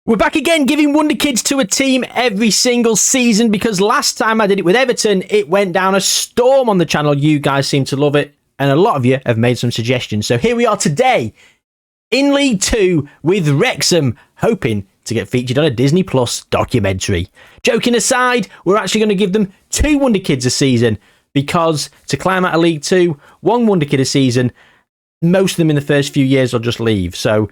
We're back again, giving Wonderkids to a team every single season, because last time I did it with Everton, it went down a storm on the channel. You guys seem to love it, and a lot of you have made some suggestions. So here we are today in League 2 with Wrexham, hoping to get featured on a Disney Plus documentary. Joking aside, we're actually going to give them 2 Wonderkids a season, because to climb out of League 2, 1 Wonderkid a season, most of them in the first few years will just leave. So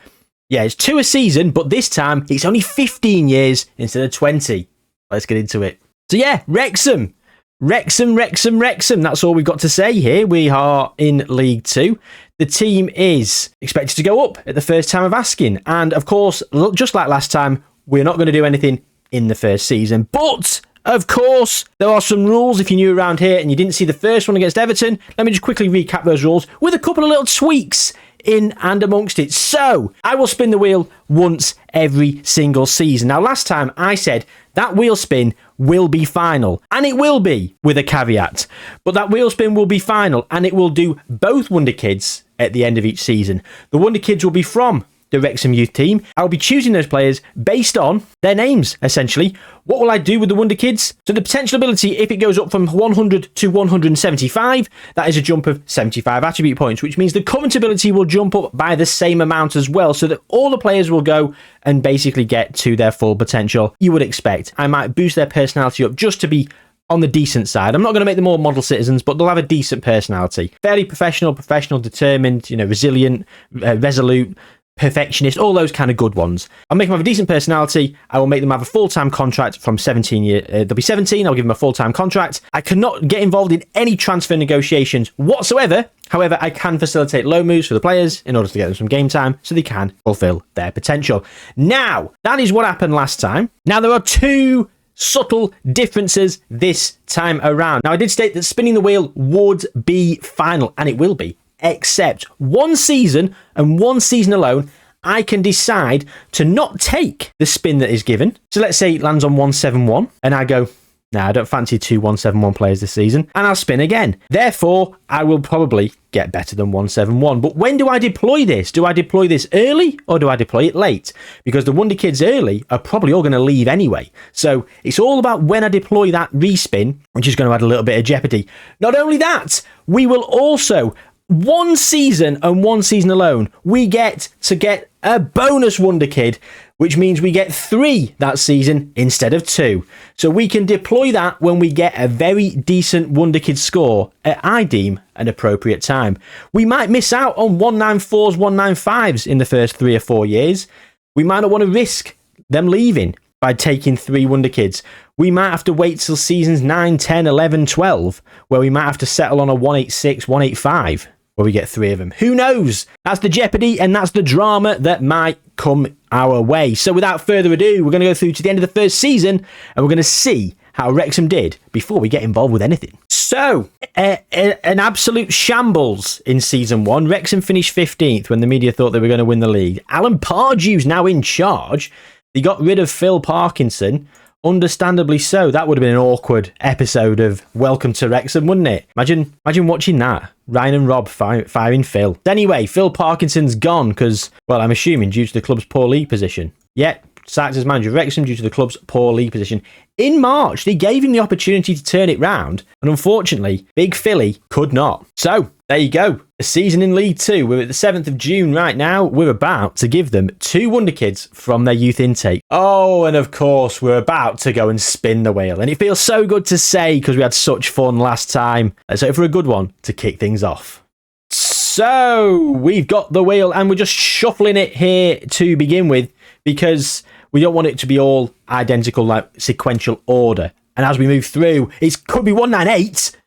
yeah, it's 2 a season, but this time it's only 15 years instead of 20. Let's get into it. So yeah, Wrexham. That's all we've got to say here. We are in League 2. The team is expected to go up at the first time of asking. And of course, just like last time, we're not going to do anything in the first season. But of course, there are some rules if you're new around here and you didn't see the first one against Everton. Let me just quickly recap those rules with a couple of little tweaks in and amongst it. So I will spin the wheel once every single season. Now, last time I said that wheel spin will be final, and it will be with a caveat, but that wheel spin will be final and it will do both Wonderkids at the end of each season. The Wonderkids will be from the Wrexham youth team. I'll be choosing those players based on their names, essentially. What will I do with the Wonderkids? So the potential ability, if it goes up from 100 to 175, that is a jump of 75 attribute points, which means the current ability will jump up by the same amount as well, so that all the players will go and basically get to their full potential. You would expect I might boost their personality up just to be on the decent side. I'm not going to make them all model citizens, but they'll have a decent personality. Fairly professional, determined, resilient, resolute, perfectionist, all those kind of good ones. I'll make them have a decent personality. I will make them have a full-time contract from 17 years. They'll be 17. I'll give them a full-time contract. I cannot get involved in any transfer negotiations whatsoever. However, I can facilitate loan moves for the players in order to get them some game time so they can fulfill their potential. Now, that is what happened last time. Now, there are 2 subtle differences this time around. Now, I did state that spinning the wheel would be final, and it will be. Except 1 season and 1 season alone, I can decide to not take the spin that is given. So let's say it lands on 171 and I go, nah, I don't fancy 2 171 players this season, and I'll spin again. Therefore, I will probably get better than 171. But when do I deploy this? Do I deploy this early or do I deploy it late? Because the Wonderkids early are probably all going to leave anyway. So it's all about when I deploy that respin, which is going to add a little bit of jeopardy. Not only that, we will also 1 season and 1 season alone, we get to get a bonus Wonderkid, which means we get 3 that season instead of 2. So we can deploy that when we get a very decent Wonderkid score at, I deem, an appropriate time. We might miss out on 194s, 195s in the first 3 or 4 years. We might not want to risk them leaving by taking 3 Wonderkids. We might have to wait till seasons 9, 10, 11, 12, where we might have to settle on a 186, 185. Where we get 3 of them. Who knows? That's the jeopardy and that's the drama that might come our way. So without further ado, we're going to go through to the end of the first season and we're going to see how Wrexham did before we get involved with anything. So, an absolute shambles in season 1. Wrexham finished 15th when the media thought they were going to win the league. Alan Pardew's now in charge. They got rid of Phil Parkinson. Understandably so. That would have been an awkward episode of Welcome to Wrexham, wouldn't it? Imagine watching that. Ryan and Rob firing Phil. Anyway, Phil Parkinson's gone because, well, I'm assuming due to the club's poor league position. Yet, sacked as manager of Wrexham due to the club's poor league position. In March, they gave him the opportunity to turn it round, and unfortunately, Big Philly could not. So, there you go. A season in League 2. We're at the 7th of June right now. We're about to give them 2 Wonderkids from their youth intake. Oh, and of course, we're about to go and spin the wheel. And it feels so good to say because we had such fun last time. Let's hope for a good one to kick things off. So, we've got the wheel and we're just shuffling it here to begin with because we don't want it to be all identical, like sequential order. And as we move through, it could be 198.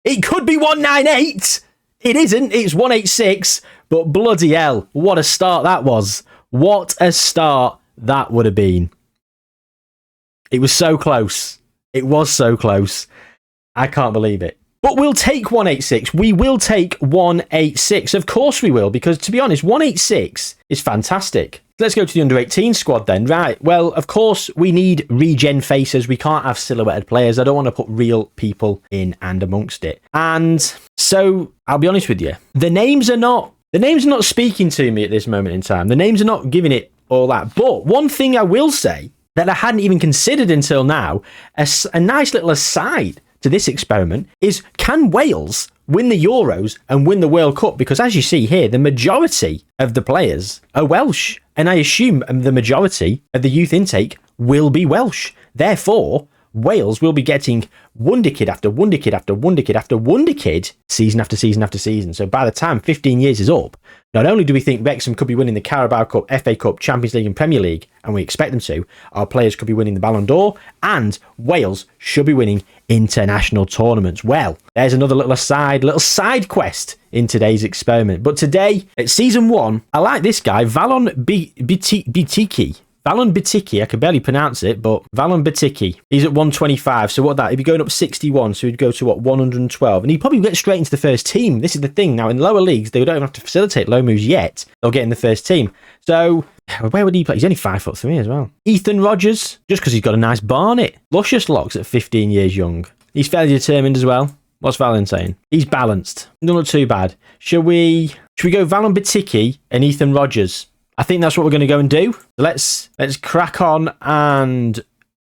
It could be 198. It isn't. It's 186. But bloody hell, what a start that was. What a start that would have been. It was so close. It was so close. I can't believe it. But we'll take 186. We will take 186. Of course we will, because to be honest, 186 is fantastic. Let's go to the under-18 squad then. Right, well, of course, we need regen faces. We can't have silhouetted players. I don't want to put real people in and amongst it. And so, I'll be honest with you. The names are not speaking to me at this moment in time. The names are not giving it all that. But one thing I will say that I hadn't even considered until now, a nice little aside to this experiment, is can Wales win the Euros and win the World Cup? Because as you see here, the majority of the players are Welsh. And I assume the majority of the youth intake will be Welsh. Therefore, Wales will be getting Wonderkid after Wonderkid after Wonderkid after Wonderkid season after season after season. So by the time 15 years is up, not only do we think Wrexham could be winning the Carabao Cup, FA Cup, Champions League and Premier League, and we expect them to, our players could be winning the Ballon d'Or, and Wales should be winning international tournaments. Well, there's another little side quest in today's experiment. But today, at season 1, I like this guy, Valon Bitiki. Valon Bitiki, I can barely pronounce it, but Valon Bitiki. He's at 125, so what that? He'd be going up 61, so he'd go to, 112? And he'd probably get straight into the first team. This is the thing. Now, in lower leagues, they don't even have to facilitate low moves yet. They'll get in the first team. So, where would he play? He's only 5'3" as well. Ethan Rogers, just because he's got a nice barnet. Luscious locks at 15 years young. He's fairly determined as well. What's Valon saying? He's balanced. Not too bad. Should we go Valon Bitiki and Ethan Rogers? I think that's what we're going to go and do. Let's crack on and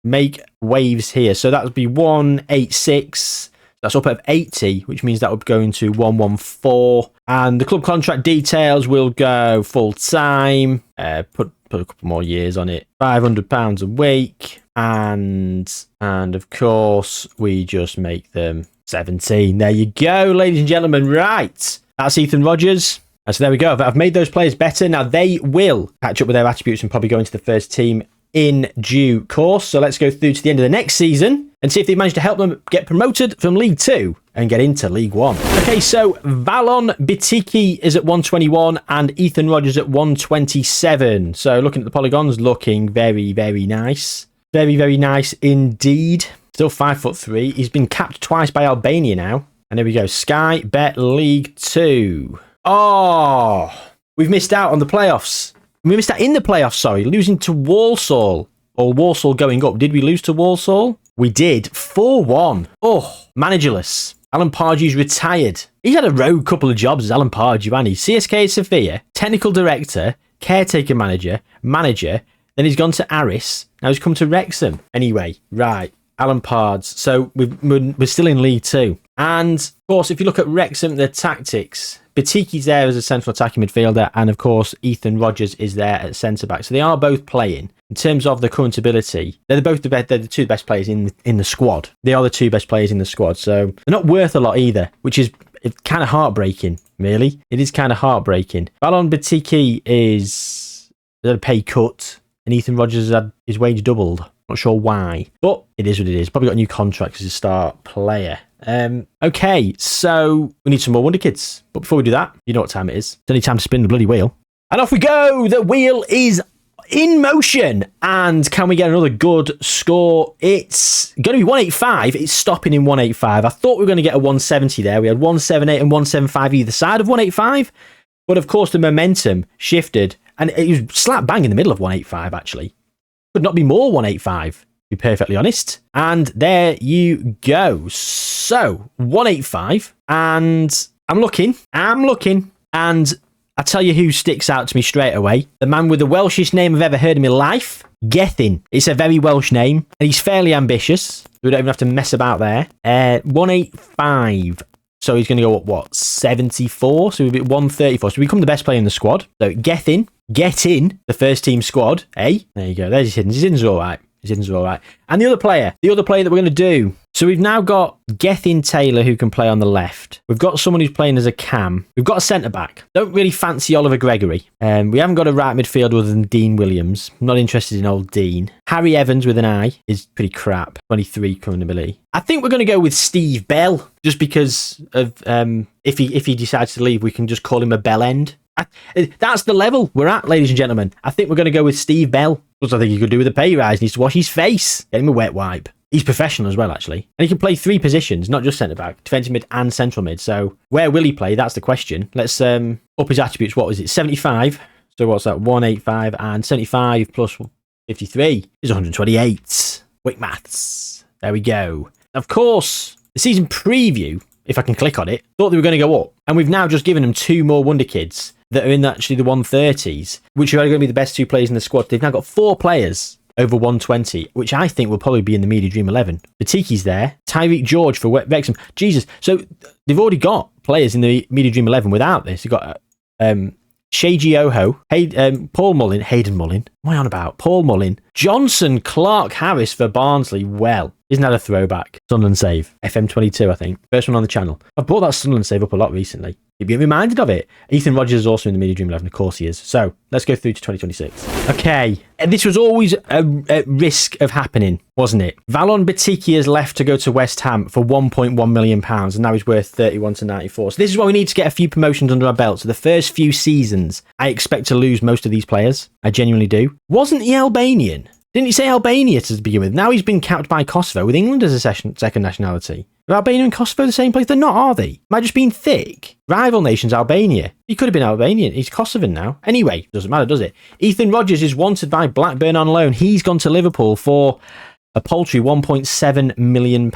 make waves here. So that would be 186. That's up at 80, which means that would go into 114. And the club contract details will go full time. Put a couple more years on it. £500 a week. And of course, we just make them 17. There you go, ladies and gentlemen. Right. That's Ethan Rogers. And so there we go. I've made those players better. Now they will catch up with their attributes and probably go into the first team in due course. So let's go through to the end of the next season and see if they manage to help them get promoted from League 2 and get into League 1. Okay, so Valon Bitiki is at 121 and Ethan Rogers at 127. So looking at the polygons, looking very, very nice. Very, very nice indeed. Still 5'3". He's been capped twice by Albania now. And there we go. Sky Bet League 2. Oh, we've missed out on the playoffs. We missed out in the playoffs, sorry. Losing to Walsall. Or Walsall going up. Did we lose to Walsall? We did. 4-1. Oh, managerless. Alan Pardew's retired. He's had a rogue couple of jobs as Alan Pardew, hasn't he? CSK Sofia, technical director, caretaker manager, then he's gone to Aris. Now he's come to Wrexham. Anyway, right. Alan Pards. So we're still in League 2. And, of course, if you look at Wrexham, their tactics, Batiki's there as a central attacking midfielder, and, of course, Ethan Rogers is there at centre-back. So they are both playing. In terms of the current ability, they're the two best players in the squad. They are the two best players in the squad. So they're not worth a lot either, which is kind of heartbreaking, really. It is kind of heartbreaking. Valon Bitiki is a pay cut, and Ethan Rogers has had his wage doubled. Not sure why, but it is what it is. Probably got a new contract as a start player. Okay, so we need some more Wonderkids. But before we do that, you know what time it is. It's only time to spin the bloody wheel. And off we go! The wheel is in motion. And can we get another good score? It's going to be 185. It's stopping in 185. I thought we were going to get a 170 there. We had 178 and 175 either side of 185. But of course, the momentum shifted. And it was slap bang in the middle of 185, actually. Could not be more 185, to be perfectly honest. And there you go. So 185, and I'm looking, and I tell you who sticks out to me straight away. The man with the Welshest name I've ever heard in my life, Gethin. It's a very Welsh name, and he's fairly ambitious. We don't even have to mess about there. 185. So he's going to go up, what, 74? So we'll be 134. So we become the best player in the squad. So Gethin. Get in the first team squad, eh? There you go. There's his hidden. His hidden's all right. And the other player that we're going to do. So we've now got Gethin Taylor who can play on the left. We've got someone who's playing as a cam. We've got a centre-back. Don't really fancy Oliver Gregory. We haven't got a right midfielder other than Dean Williams. I'm not interested in old Dean. Harry Evans with an I is pretty crap. 23 current ability. I think we're going to go with Steve Bell just because of if he decides to leave, we can just call him a bell end. That's the level we're at, ladies and gentlemen. I think we're going to go with Steve Bell. Plus, I think he could do with a pay rise. He needs to wash his face. Get him a wet wipe. He's professional as well, actually. And he can play 3 positions, not just centre-back, defensive mid and central mid. So where will he play? That's the question. Let's up his attributes. What was it? 75. So what's that? 185 and 75 plus 53 is 128. Quick maths. There we go. Of course, the season preview, if I can click on it, thought they were going to go up. And we've now just given them 2 more Wonderkids. that are in actually the 130s, which are only going to be the best 2 players in the squad. They've now got 4 players over 120, which I think will probably be in the Media Dream 11. Batiki's there. Tyreek George for Wrexham. Jesus. So they've already got players in the Media Dream 11 without this. They've got Jayhuahua, Paul Mullin, Hayden Mullin. What am I on about? Paul Mullin. Johnson Clark Harris for Barnsley. Well, isn't that a throwback? Sunderland save. FM24, I think. First one on the channel. I've brought that Sunderland save up a lot recently. You'd be reminded of it. Ethan Rogers is also in the Media Dream 11. Of course he is. So let's go through to 2026. Okay. This was always a risk of happening, wasn't it? Valon Batiki has left to go to West Ham for £1.1 million, and now he's worth 31 to 94. So this is why we need to get a few promotions under our belt. So the first few seasons, I expect to lose most of these players. I genuinely do. Wasn't he Albanian? Didn't he say Albania to begin with? Now he's been capped by Kosovo with England as a second nationality. Are Albania and Kosovo the same place? They're not, are they? Am I just being thick? Rival nation's Albania. He could have been Albanian. He's Kosovan now. Anyway, doesn't matter, does it? Ethan Rogers is wanted by Blackburn on loan. He's gone to Liverpool for a paltry £1.7 million.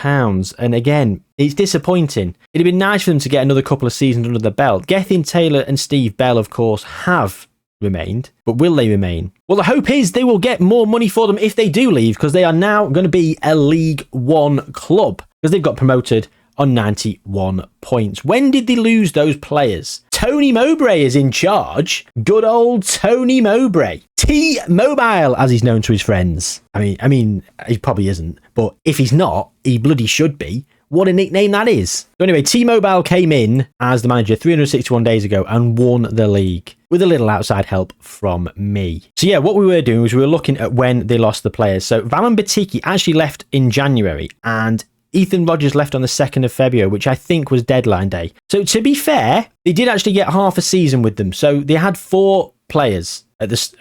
And again, it's disappointing. It'd have been nice for them to get another couple of seasons under the belt. Gethin Taylor and Steve Bell, of course, have remained, but will they remain? Well, the hope is they will get more money for them if they do leave, because they are now going to be a League One club, because they've got promoted on 91 points. When did they lose those players? Tony Mowbray is in charge. Good old Tony Mowbray. T-Mobile, as he's known to his friends. I mean, he probably isn't, but if he's not, he bloody should be. What a nickname that is. So anyway, T-Mobile came in as the manager 361 days ago and won the league with a little outside help from me. So yeah, what we were doing was we were looking at when they lost the players. So Valon Batiki actually left in January, and Ethan Rogers left on the 2nd of February, which I think was deadline day. So to be fair, they did actually get half a season with them. So they had 4 players at this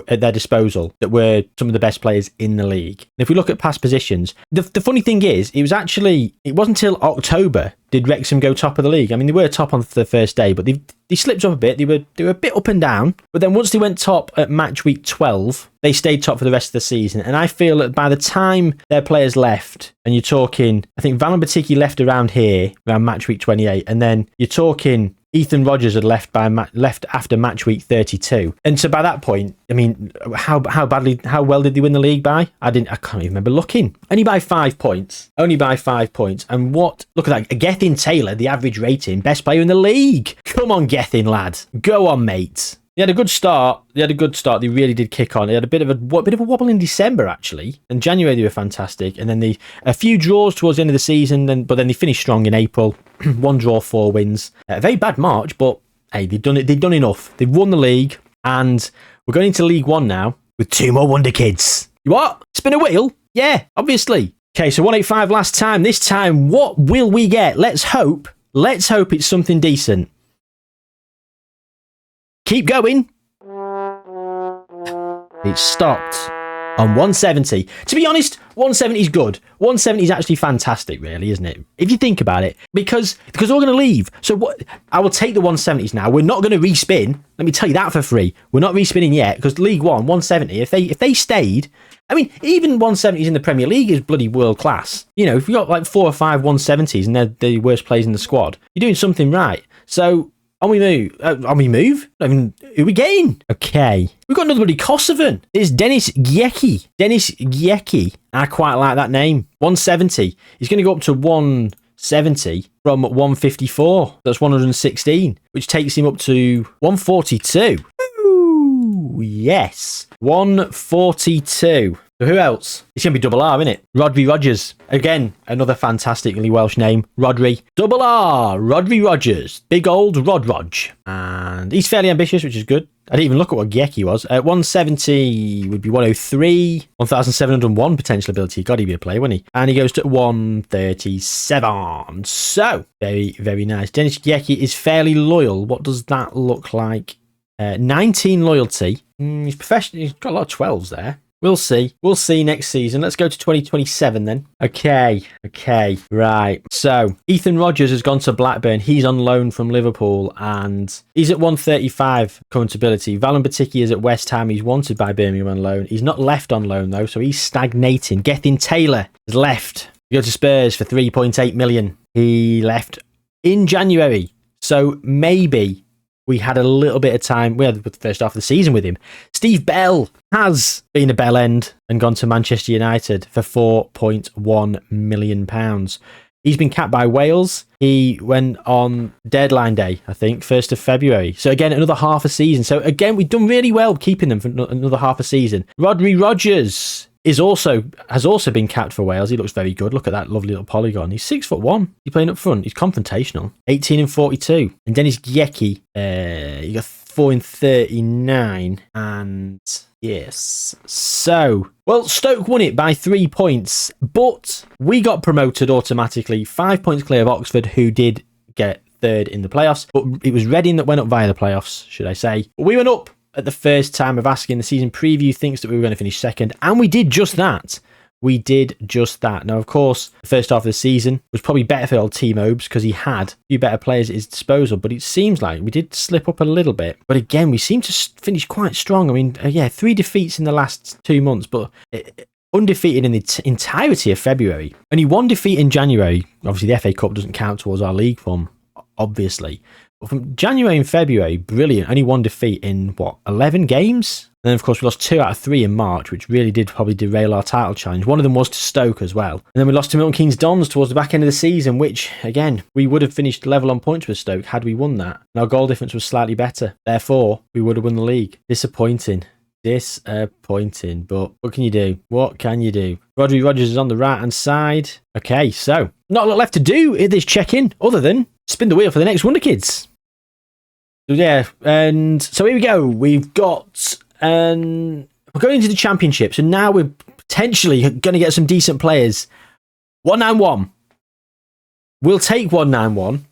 at their disposal that were some of the best players in the league. And if we look at past positions, the funny thing is, it wasn't until October did Wrexham go top of the league. I mean, they were top on the first day, but they slipped up a bit. They were a bit up and down, but then once they went top at match week 12, they stayed top for the rest of the season. And I feel that by the time their players left, and you're talking, I think Valon Batiki left around here, around match week 28, and then you're talking Ethan Rogers had left after match week 32, and so by that point, I mean, how well did they win the league by? I can't even remember looking. Only by 5 points. And look at that, Gethin Taylor, the average rating, best player in the league. Come on, Gethin lad, go on, mate. They had a good start. They really did kick on. They had a bit of a wobble in December, actually. In January, they were fantastic. And then a few draws towards the end of the season, but then they finished strong in April. 1 draw, 4 wins. A very bad March, but hey, they've done it. They've done enough. They've won the league, and we're going into League One now with 2 more Wonderkids. You what? Spin a wheel? Yeah, obviously. Okay, so 185 last time. This time, what will we get? Let's hope it's something decent. Keep going. It stopped on 170. To be honest, 170 is good. 170 is actually fantastic, really, isn't it? If you think about it, because we're going to leave. So what? I will take the 170s now. We're not going to respin. Let me tell you that for free. We're not respinning yet, because League One 170. If they stayed, I mean, even 170s in the Premier League is bloody world class. You know, if you've got like 4 or 5 170s and they're the worst players in the squad, you're doing something right. So on we move. I mean, who are we getting? Okay. We've got another bloody Kosovan. It's Denis Gjeki. I quite like that name. 170. He's going to go up to 170 from 154. That's 116, which takes him up to 142. Ooh, yes. 142. So who else? It's going to be double R, isn't it? Rodri Rogers. Again, another fantastically Welsh name. Rodri. Double R. Rodri Rogers. Big old Rog. And he's fairly ambitious, which is good. I didn't even look at what Gjeki was. 170 would be 103. 1,701 potential ability. God, he'd be a player, wouldn't he? And he goes to 137. So, very, very nice. Denis Gjeki is fairly loyal. What does that look like? 19 loyalty. He's professional. He's got a lot of 12s there. We'll see. We'll see next season. Let's go to 2027 then. Okay. Right. So, Ethan Rogers has gone to Blackburn. He's on loan from Liverpool, and he's at 135 current ability. Valon Batiki is at West Ham. He's wanted by Birmingham on loan. He's not left on loan, though, so he's stagnating. Gethin Taylor has left. He goes to Spurs for 3.8 million. He left in January. So, maybe we had a little bit of time. We had the first half of the season with him. Steve Bell has been a bell end and gone to Manchester United for £4.1 million. He's been capped by Wales. He went on deadline day, I think, 1st of February. So again, another half a season. So again, we've done really well keeping them for another half a season. Rodri Rogers has also been capped for Wales. He looks very good. Look at that lovely little polygon. He's 6'1". He's playing up front. He's confrontational. 18 and 42. And Dennis Giecki, he got 4 and 39. And yes. So, well, Stoke won it by 3 points, but we got promoted automatically. 5 points clear of Oxford, who did get third in the playoffs. But it was Reading that went up via the playoffs, should I say. But we went up at the first time of asking. The season preview thinks that we were going to finish second, and we did just that. We did just that. Now, of course, the first half of the season was probably better for old Team Obes because he had a few better players at his disposal, but it seems like we did slip up a little bit. But again, we seem to finish quite strong. I mean, 3 defeats in the last 2 months, but undefeated in the entirety of February. Only 1 defeat in January. Obviously, the FA Cup doesn't count towards our league form, obviously. But from January and February, brilliant. Only 1 defeat in, 11 games? And then, of course, we lost 2 out of 3 in March, which really did probably derail our title challenge. One of them was to Stoke as well. And then we lost to Milton Keynes Dons towards the back end of the season, which, again, we would have finished level on points with Stoke had we won that. And our goal difference was slightly better. Therefore, we would have won the league. Disappointing. But what can you do? What can you do? Rodri Rogers is on the right-hand side. Okay, so not a lot left to do in this check-in other than spin the wheel for the next Wonderkids. So, yeah, and so here we go. We've got... we're going into the championship, so now we're potentially going to get some decent players. 191. We'll take 191.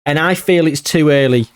And I feel it's too early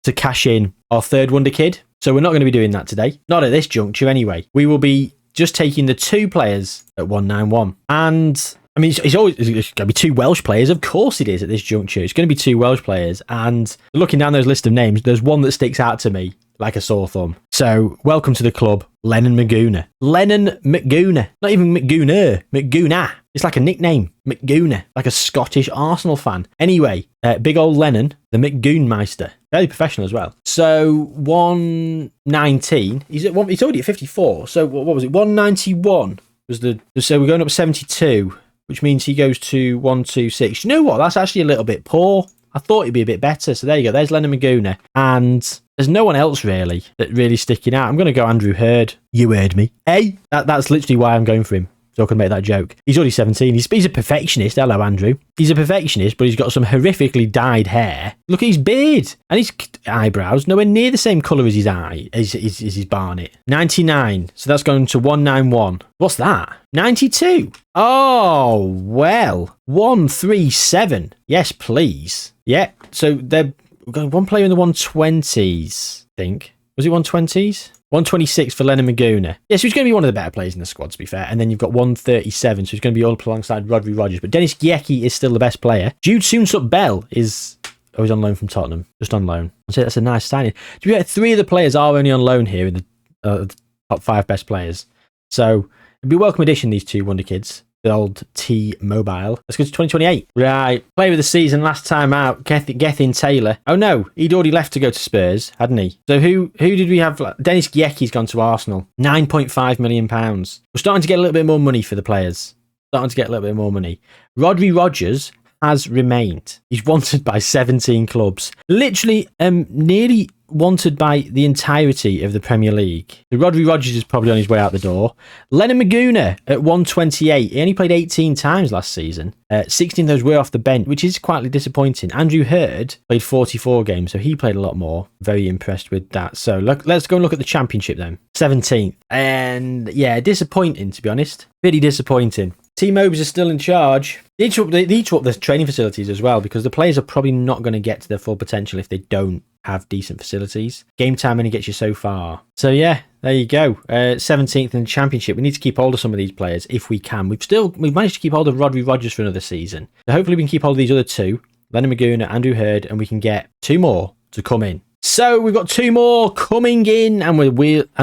to cash in our third Wonderkid. So we're not going to be doing that today. Not at this juncture anyway. We will be just taking the 2 players at 191. And I mean, it's going to be 2 Welsh players. Of course it is at this juncture. It's going to be 2 Welsh players. And looking down those list of names, there's one that sticks out to me like a sore thumb. So, welcome to the club, Lennon McGoona. Lennon McGoona. Not even McGooner. McGoona. It's like a nickname. McGoona. Like a Scottish Arsenal fan. Anyway, big old Lennon, the McGoonmeister. Very professional as well. So, 119. He's already at 54. So, what was it? 191 was the... So, we're going up 72. Which means he goes to 126. You know what? That's actually a little bit poor. I thought he'd be a bit better. So there you go. There's Lennon McGoona. And there's no one else really that really sticking out. I'm going to go Andrew Hurd. You heard me. Hey, that's literally why I'm going for him. So I can make that joke. He's already 17. He's a perfectionist. Hello, Andrew. He's a perfectionist, but he's got some horrifically dyed hair. Look at his beard and his eyebrows. Nowhere near the same colour as his eye, as his barnet. 99. So that's going to 191. What's that? 92. Oh, well. 137. Yes, please. Yeah. So they're going 1 player in the 120s, I think. Was it 120s? 126 for Lennon McGoona. Yes, he's going to be one of the better players in the squad, to be fair. And then you've got 137, so he's going to be all up alongside Rodri Rogers. But Dennis Giecki is still the best player. Jude Soonsup-Bell is... Oh, he's on loan from Tottenham. Just on loan. I'd say that's a nice signing. To be fair, 3 of the players are only on loan here in the top 5 best players. So, it'd be a welcome addition, these 2 Wonderkids. The old T-Mobile. Let's go to 2028. Right. Player of the season last time out, Gethin Taylor. Oh no, he'd already left to go to Spurs, hadn't he? So who did we have? Dennis Giecki's gone to Arsenal. £9.5 million. We're starting to get a little bit more money for the players. Rodri Rogers has remained. He's wanted by 17 clubs. Literally, nearly wanted by the entirety of the Premier League. So Rodri Rogers is probably on his way out the door. Lennon McGoona at 128. He only played 18 times last season. 16 of those were off the bench, which is quietly disappointing. Andrew Hurd played 44 games, so he played a lot more. Very impressed with that. So let's go and look at the championship then. 17th. And yeah, disappointing, to be honest. Pretty disappointing. Team Obes are still in charge. They need to up the training facilities as well, because the players are probably not going to get to their full potential if they don't have decent facilities. Game time only gets you so far. So yeah, there you go. 17th in the championship. We need to keep hold of some of these players if we can. We've managed to keep hold of Rodri Rogers for another season. So hopefully we can keep hold of these other 2, Lennon McGoona, Andrew Hurd, and we can get 2 more to come in. So we've got 2 more coming in, and the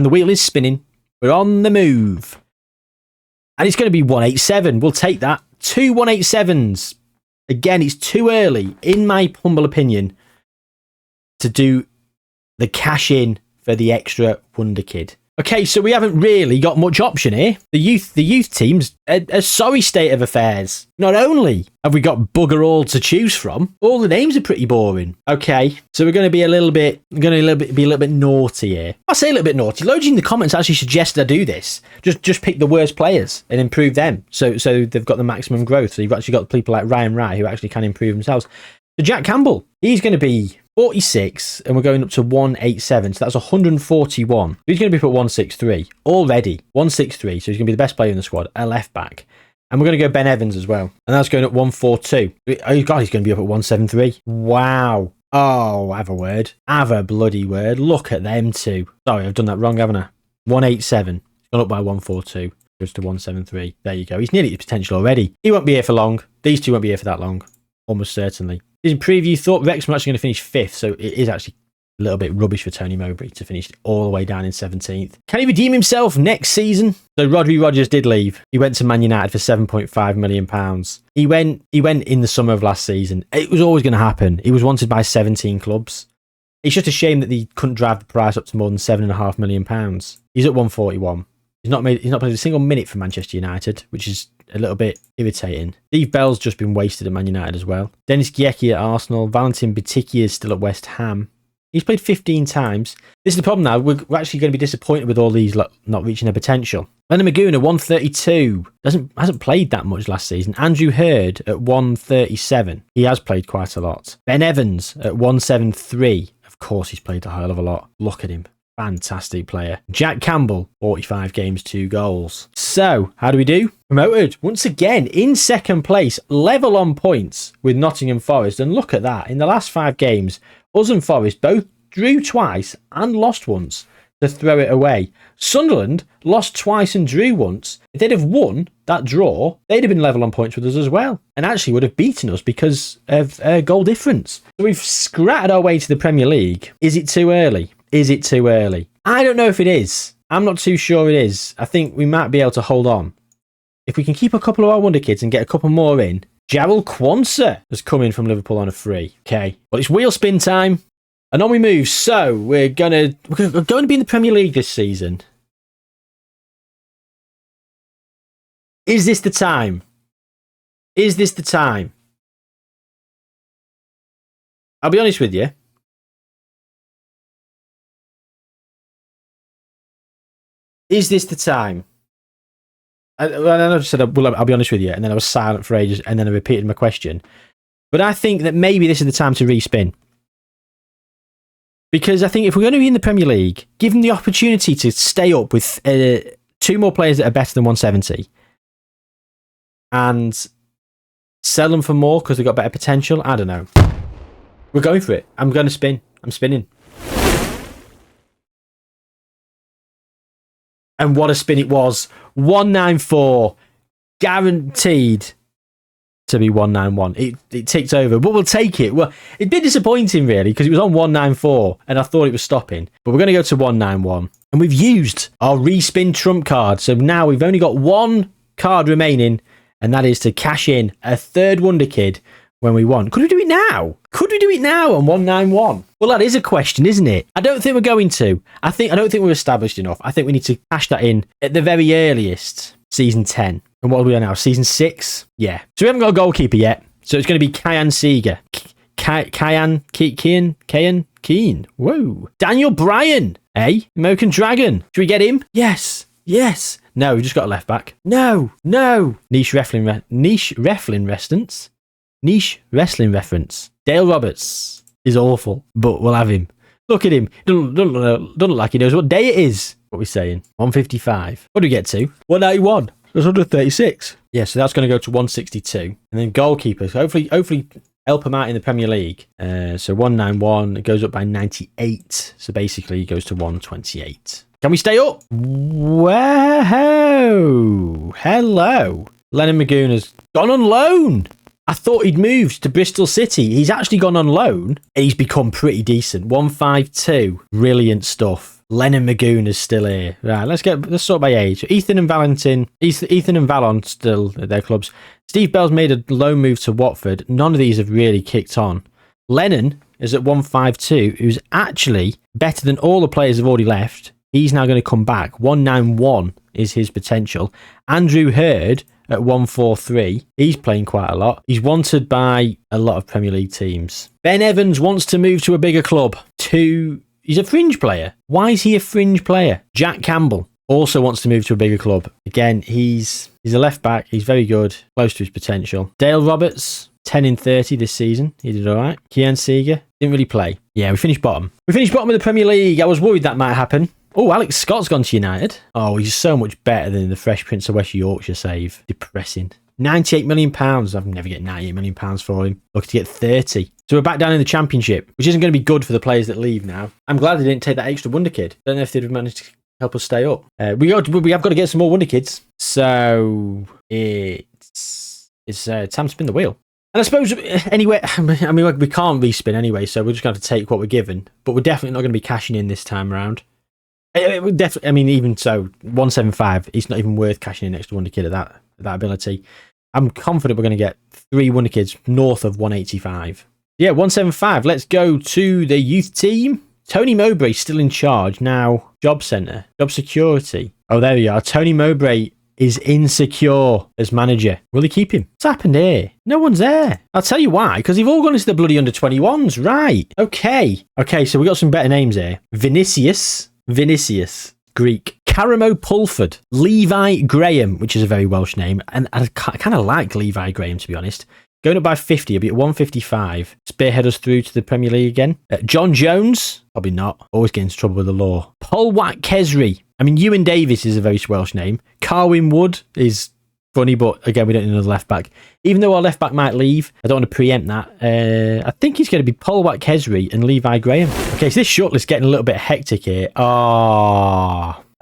wheel is spinning. We're on the move. And it's going to be 187. We'll take that. 2 187s. Again, it's too early, in my humble opinion, to do the cash in for the extra Wonder Kid. Okay, so we haven't really got much option here. The youth team's a sorry state of affairs. Not only have we got bugger all to choose from, all the names are pretty boring. Okay, so we're going to be a little bit naughty here. I say a little bit naughty. Loads in the comments actually suggested I do this. Just pick the worst players and improve them, so they've got the maximum growth. So you've actually got people like Ryan Wright who actually can improve themselves. So Jack Campbell, he's going to be 46, and we're going up to 187, so that's 141. He's going to be put 163 already. 163, so he's going to be the best player in the squad, a left back. And we're going to go Ben Evans as well, and that's going up 142. Oh god, he's going to be up at 173. Wow. Oh, have a word. Have a bloody word. Look at them two. Sorry, I've done that wrong, haven't I? 187. Gone up by 142. Goes to 173. There you go. He's nearly at his potential already. He won't be here for long. These two won't be here for that long. Almost certainly. In preview, thought Wrexham were actually going to finish 5th, so it is actually a little bit rubbish for Tony Mowbray to finish all the way down in 17th. Can he redeem himself next season? So Rodri Rogers did leave. He went to Man United for £7.5 million. He went in the summer of last season. It was always going to happen. He was wanted by 17 clubs. It's just a shame that he couldn't drive the price up to more than £7.5 million. He's at 141. He's not played a single minute for Manchester United, which is a little bit irritating. Steve Bell's just been wasted at Man United as well. Dennis Giecki at Arsenal. Valentin Bitikia is still at West Ham. He's played 15 times. This is the problem now. We're actually going to be disappointed with all these not reaching their potential. Leonard Maguna, 132. Hasn't played that much last season. Andrew Hurd at 137. He has played quite a lot. Ben Evans at 173. Of course he's played a hell of a lot. Look at him. Fantastic player. Jack Campbell, 45 games, 2 goals. So, how do we do? Promoted once again in second place, level on points with Nottingham Forest. And look at that. In the last 5 games, us and Forest both drew twice and lost once to throw it away. Sunderland lost twice and drew once. If they'd have won that draw, they'd have been level on points with us as well. And actually would have beaten us because of goal difference. So we've scrattered our way to the Premier League. Is it too early? Is it too early? I don't know if it is. I'm not too sure it is. I think we might be able to hold on. If we can keep a couple of our Wonder Kids and get a couple more in. Jarrell Quansah has come in from Liverpool on a free. Okay. Well, it's wheel spin time. And on we move. So we're going to be in the Premier League this season. Is this the time? Is this the time? I'll be honest with you. Is this the time? I just said, well, I'll be honest with you. And then I was silent for ages. And then I repeated my question. But I think that maybe this is the time to respin. Because I think if we're going to be in the Premier League, give them the opportunity to stay up with 2 more players that are better than 170. And sell them for more because they've got better potential. I don't know. We're going for it. I'm going to spin. I'm spinning. And what a spin it was. 194. Guaranteed to be 191. It ticked over, but we'll take it. Well, it'd been disappointing, really, because it was on 194, and I thought it was stopping. But we're going to go to 191. And we've used our respin trump card. So now we've only got 1 card remaining, and that is to cash in a 3rd Wonder Kid when we want. Could we do it now? Could we do it now on 191? Well, that is a question, isn't it? I don't think we're going to. I don't think we're established enough. I think we need to cash that in at the very earliest, season 10. And what are we on now? Season 6? Yeah. So we haven't got a goalkeeper yet. So it's going to be Kyan Seeger. Keen. Whoa. Daniel Bryan. Eh? American Dragon. Should we get him? Yes. No, we just got a left back. No. Niche wrestling reference. Dale Roberts is awful, but we'll have him. Look at him. Doesn't look like he knows what day it is. What are we saying? 155. What do we get to? 191. That's 136. Yeah, so that's going to go to 162. And then goalkeepers. Hopefully help him out in the Premier League. So 191. It goes up by 98. So basically it goes to 128. Can we stay up? Whoa. Hello. Lennon Maguna's gone on loan. I thought he'd moved to Bristol City. He's actually gone on loan and he's become pretty decent. 152. Brilliant stuff. Lennon Maguna's still here. Right, let's sort by age. Ethan and Valon still at their clubs. Steve Bell's made a loan move to Watford. None of these have really kicked on. Lennon is at 152, who's actually better than all the players have already left. He's now going to come back. 191 is his potential. Andrew Hurd at 143. He's playing quite a lot. He's wanted by a lot of Premier League teams. Ben Evans wants to move to a bigger club. He's a fringe player. Why is he a fringe player? Jack Campbell also wants to move to a bigger club. Again, he's a left back. He's very good, close to his potential. Dale Roberts, 10 in 30 this season. He did all right. Kian Seeger didn't really play. Yeah, we finished bottom. We finished bottom of the Premier League. I was worried that might happen. Oh, Alex Scott's gone to United. Oh, he's so much better than the Fresh Prince of West Yorkshire save. Depressing. £98 million. I've never get £98 million for him. Looking to get 30. So we're back down in the Championship, which isn't going to be good for the players that leave now. I'm glad they didn't take that extra Wonderkid. Don't know if they'd have managed to help us stay up. We have got to get some more Wonderkids. So it's time to spin the wheel. And I suppose, anyway, I mean, we can't respin anyway, so we're just going to take what we're given. But we're definitely not going to be cashing in this time around. Definitely, I mean, even so, 175, it's not even worth cashing in an extra Wonderkid at that ability. I'm confident we're going to get 3 Wonderkids north of 185. Yeah, 175. Let's go to the youth team. Tony Mowbray still in charge now. Job centre, job security. Oh, there we are. Tony Mowbray is insecure as manager. Will he keep him? What's happened here? No one's there. I'll tell you why. Because they've all gone into the bloody under-21s. Right. Okay, so we got some better names here. Vinicius, Greek. Karamo Pulford. Levi Graham, which is a very Welsh name. And I kind of like Levi Graham, to be honest. Going up by 50, he'll be at 155. Spearhead us through to the Premier League again. John Jones, probably not. Always getting into trouble with the law. Polwat Kesri. I mean, Ewan Davis is a very Welsh name. Carwyn Wood is funny, but again, we don't need another left back. Even though our left back might leave, I don't want to preempt that. I think he's going to be Polwat Kesri and Levi Graham. Okay, so this shortlist getting a little bit hectic here.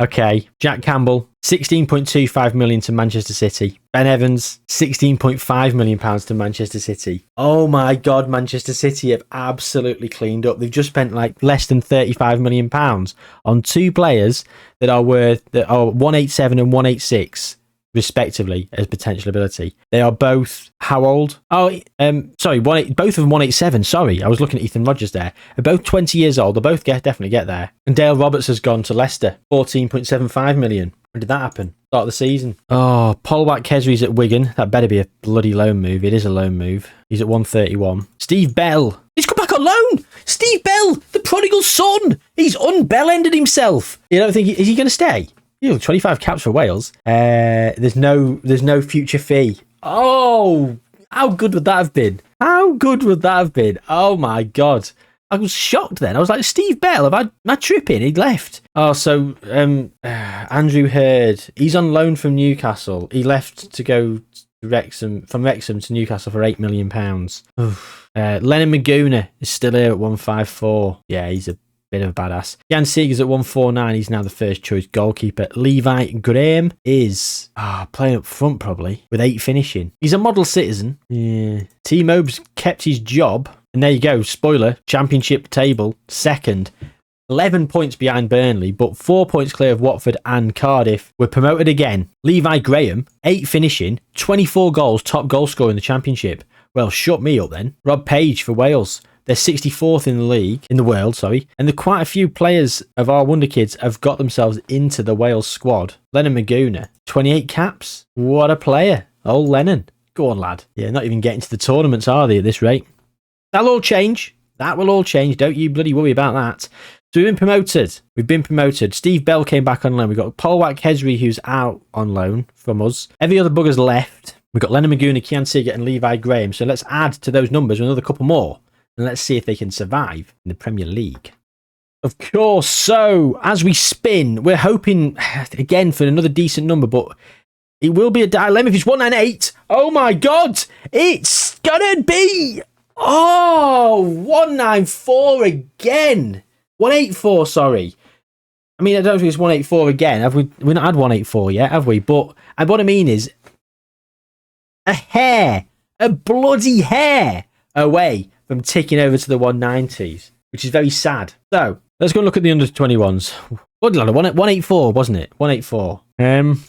Okay. Jack Campbell, 16.25 million to Manchester City. Ben Evans, 16.5 million pounds to Manchester City. Oh my God, Manchester City have absolutely cleaned up. They've just spent like less than 35 million pounds on 2 players that are 187 and 186 respectively as potential ability. They are both how old? Both of them 187. Sorry, I was looking at Ethan Rodgers there. They're both 20 years old. They'll both definitely get there. And Dale Roberts has gone to Leicester, 14.75 million. When did that happen? Start of the season. Oh, Polwat Kesri's at Wigan. That better be a bloody loan move. It is a loan move. He's at 131. Steve Bell. He's come back on loan. Steve Bell, the prodigal son. He's unbell-ended himself. You don't think is he going to stay? 25 caps for Wales. There's no future fee. Oh, how good would that have been? Oh my God. I was shocked then. I was like, Steve Bell, am I tripping? He'd left. Oh, so Andrew Hurd, he's on loan from Newcastle. He left to go to from Wrexham to Newcastle for £8 million. Lennon Maguna is still here at 154. Yeah, he's a bit of a badass. Jan Seeger's at 149. He's now the first choice goalkeeper. Levi Graham is playing up front probably with 8 finishing. He's a model citizen. Yeah. T-Mob's kept his job. And there you go. Spoiler. Championship table. Second. 11 points behind Burnley, but 4 points clear of Watford and Cardiff. We're promoted again. Levi Graham, 8 finishing, 24 goals, top goal scorer in the Championship. Well, shut me up then. Rob Page for Wales. They're 64th in the world, and quite a few players of our Wonderkids have got themselves into the Wales squad. Lennon Maguna, 28 caps. What a player. Oh, Lennon. Go on, lad. Yeah, not even getting to the tournaments, are they, at this rate? That'll all change. That will all change. Don't you bloody worry about that. So we've been promoted. Steve Bell came back on loan. We've got Polwat Kesri, who's out on loan from us. Every other bugger's left. We've got Lennon Maguna, Kian Seeger, and Levi Graham. So let's add to those numbers another couple more. And let's see if they can survive in the Premier League. Of course. So as we spin, we're hoping again for another decent number, but it will be a dilemma if it's 198. Oh my God. It's gonna be 194 again. 184, sorry. I mean, I don't think it's 184 again. Have we not had 184 yet, have we? But what I mean is a bloody hair away from ticking over to the 190s, which is very sad. So let's go and look at the under 21s. What did I 184, wasn't it? 184.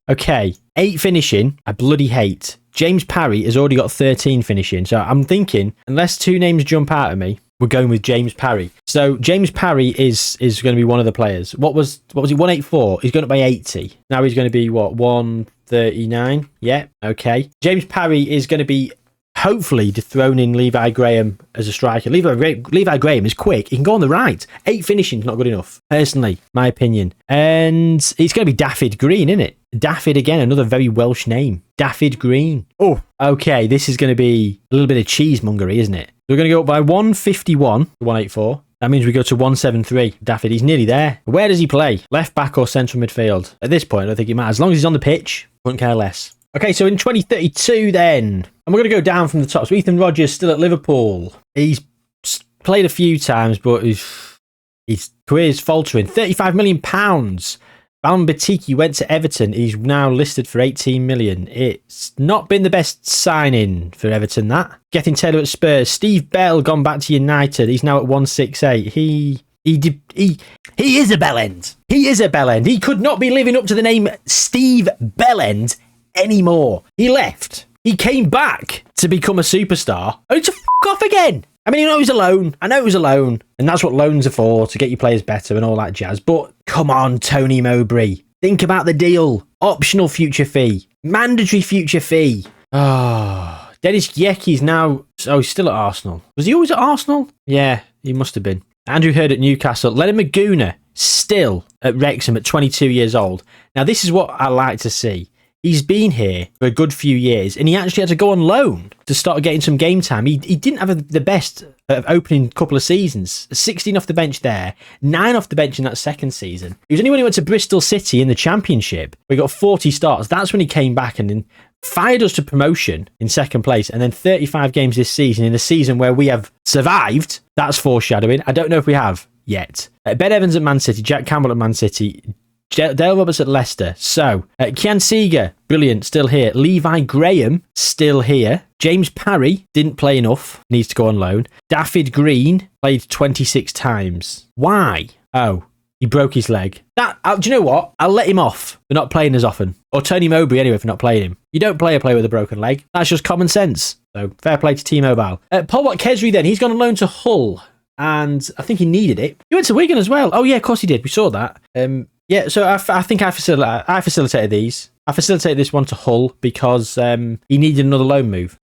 Okay. 8 finishing. I bloody hate. James Parry has already got 13 finishing. So I'm thinking, unless 2 names jump out at me, we're going with James Parry. So James Parry is going to be one of the players. What was he? 184. He's going up by 80. Now he's going to be what? 139. Yeah. Okay. James Parry is going to be hopefully dethroning Levi Graham as a striker. Levi Graham is quick. He can go on the right. 8 finishing is not good enough, personally, my opinion. And it's going to be Daffyd Green, isn't it? Daffyd again, another very Welsh name. Daffyd Green. Oh, okay. This is going to be a little bit of cheesemongery, isn't it? We're going to go up by 151 to 184. That means we go to 173. Daffyd, he's nearly there. Where does he play? Left back or central midfield? At this point, I don't think it matters. As long as he's on the pitch, wouldn't care less. Okay, so in 2032 then, and we're going to go down from the top. So Ethan Rodgers still at Liverpool. He's played a few times, but his career's faltering. £35 million. Bam Batiki went to Everton. He's now listed for 18 million. It's not been the best signing for Everton, that. Getting Taylor at Spurs. Steve Bell gone back to United. He's now at 168. He is a bellend. He is a bellend. He could not be living up to the name Steve Bellend anymore. He left. He came back to become a superstar, only to off again. I mean, he was alone. I know he was alone. And that's what loans are for, to get your players better and all that jazz. But come on, Tony Mowbray. Think about the deal. Optional future fee. Mandatory future fee. Oh, Dennis Yecky's now... Oh, he's still at Arsenal. Was he always at Arsenal? Yeah, he must have been. Andrew Hurd at Newcastle. Leonard Maguna still at Wrexham at 22 years old. Now, this is what I like to see. He's been here for a good few years, and he actually had to go on loan to start getting some game time. He didn't have the best opening couple of seasons. 16 off the bench there, 9 off the bench in that second season. It was only when he went to Bristol City in the Championship where he got 40 starts. That's when he came back and then fired us to promotion in second place, and then 35 games this season in a season where we have survived. That's foreshadowing. I don't know if we have yet. Ben Evans at Man City, Jack Campbell at Man City, Dale Roberts at Leicester. So, Kian Seager, brilliant, still here. Levi Graham, still here. James Parry, didn't play enough, needs to go on loan. Daffyd Green, played 26 times. Why? Oh, he broke his leg. Do you know what? I'll let him off for not playing as often. Or Tony Mowbray anyway for not playing him. You don't play a player with a broken leg. That's just common sense. So, fair play to T-Mobile. Paul Watt-Kesri then, he's gone on loan to Hull. And I think he needed it. He went to Wigan as well. Oh yeah, of course he did. We saw that. Yeah, so I think I facilitated these. I facilitated this one to Hull because he needed another loan move.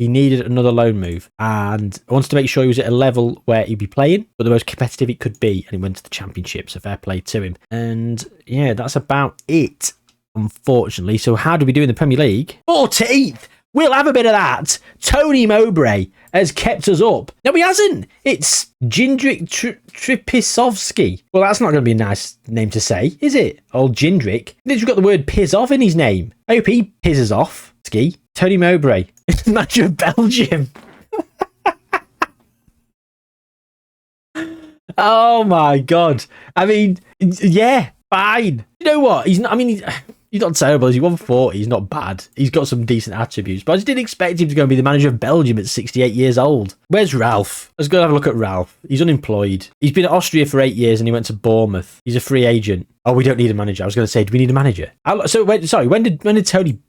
And I wanted to make sure he was at a level where he'd be playing, but the most competitive it could be, and he went to the Championship, so fair play to him. And yeah, that's about it, unfortunately. So how do we do in the Premier League? 14th! We'll have a bit of that. Tony Mowbray has kept us up. No, he hasn't. It's Jindrik Tripisovsky. Well, that's not going to be a nice name to say, is it? Old Jindrik. He's got the word piss off in his name. I hope he pisses off. Ski. Tony Mowbray. Manager of Belgium. Oh my God. I mean, yeah, fine. You know what? He's not, I mean, he's not terrible. He's 140. He's not bad. He's got some decent attributes. But I just didn't expect him to go and be the manager of Belgium at 68 years old. Where's Ralph? Let's go have a look at Ralph. He's unemployed. He's been at Austria for 8 years and he went to Bournemouth. He's a free agent. Oh, we don't need a manager. I was going to say, do we need a manager? When did Tony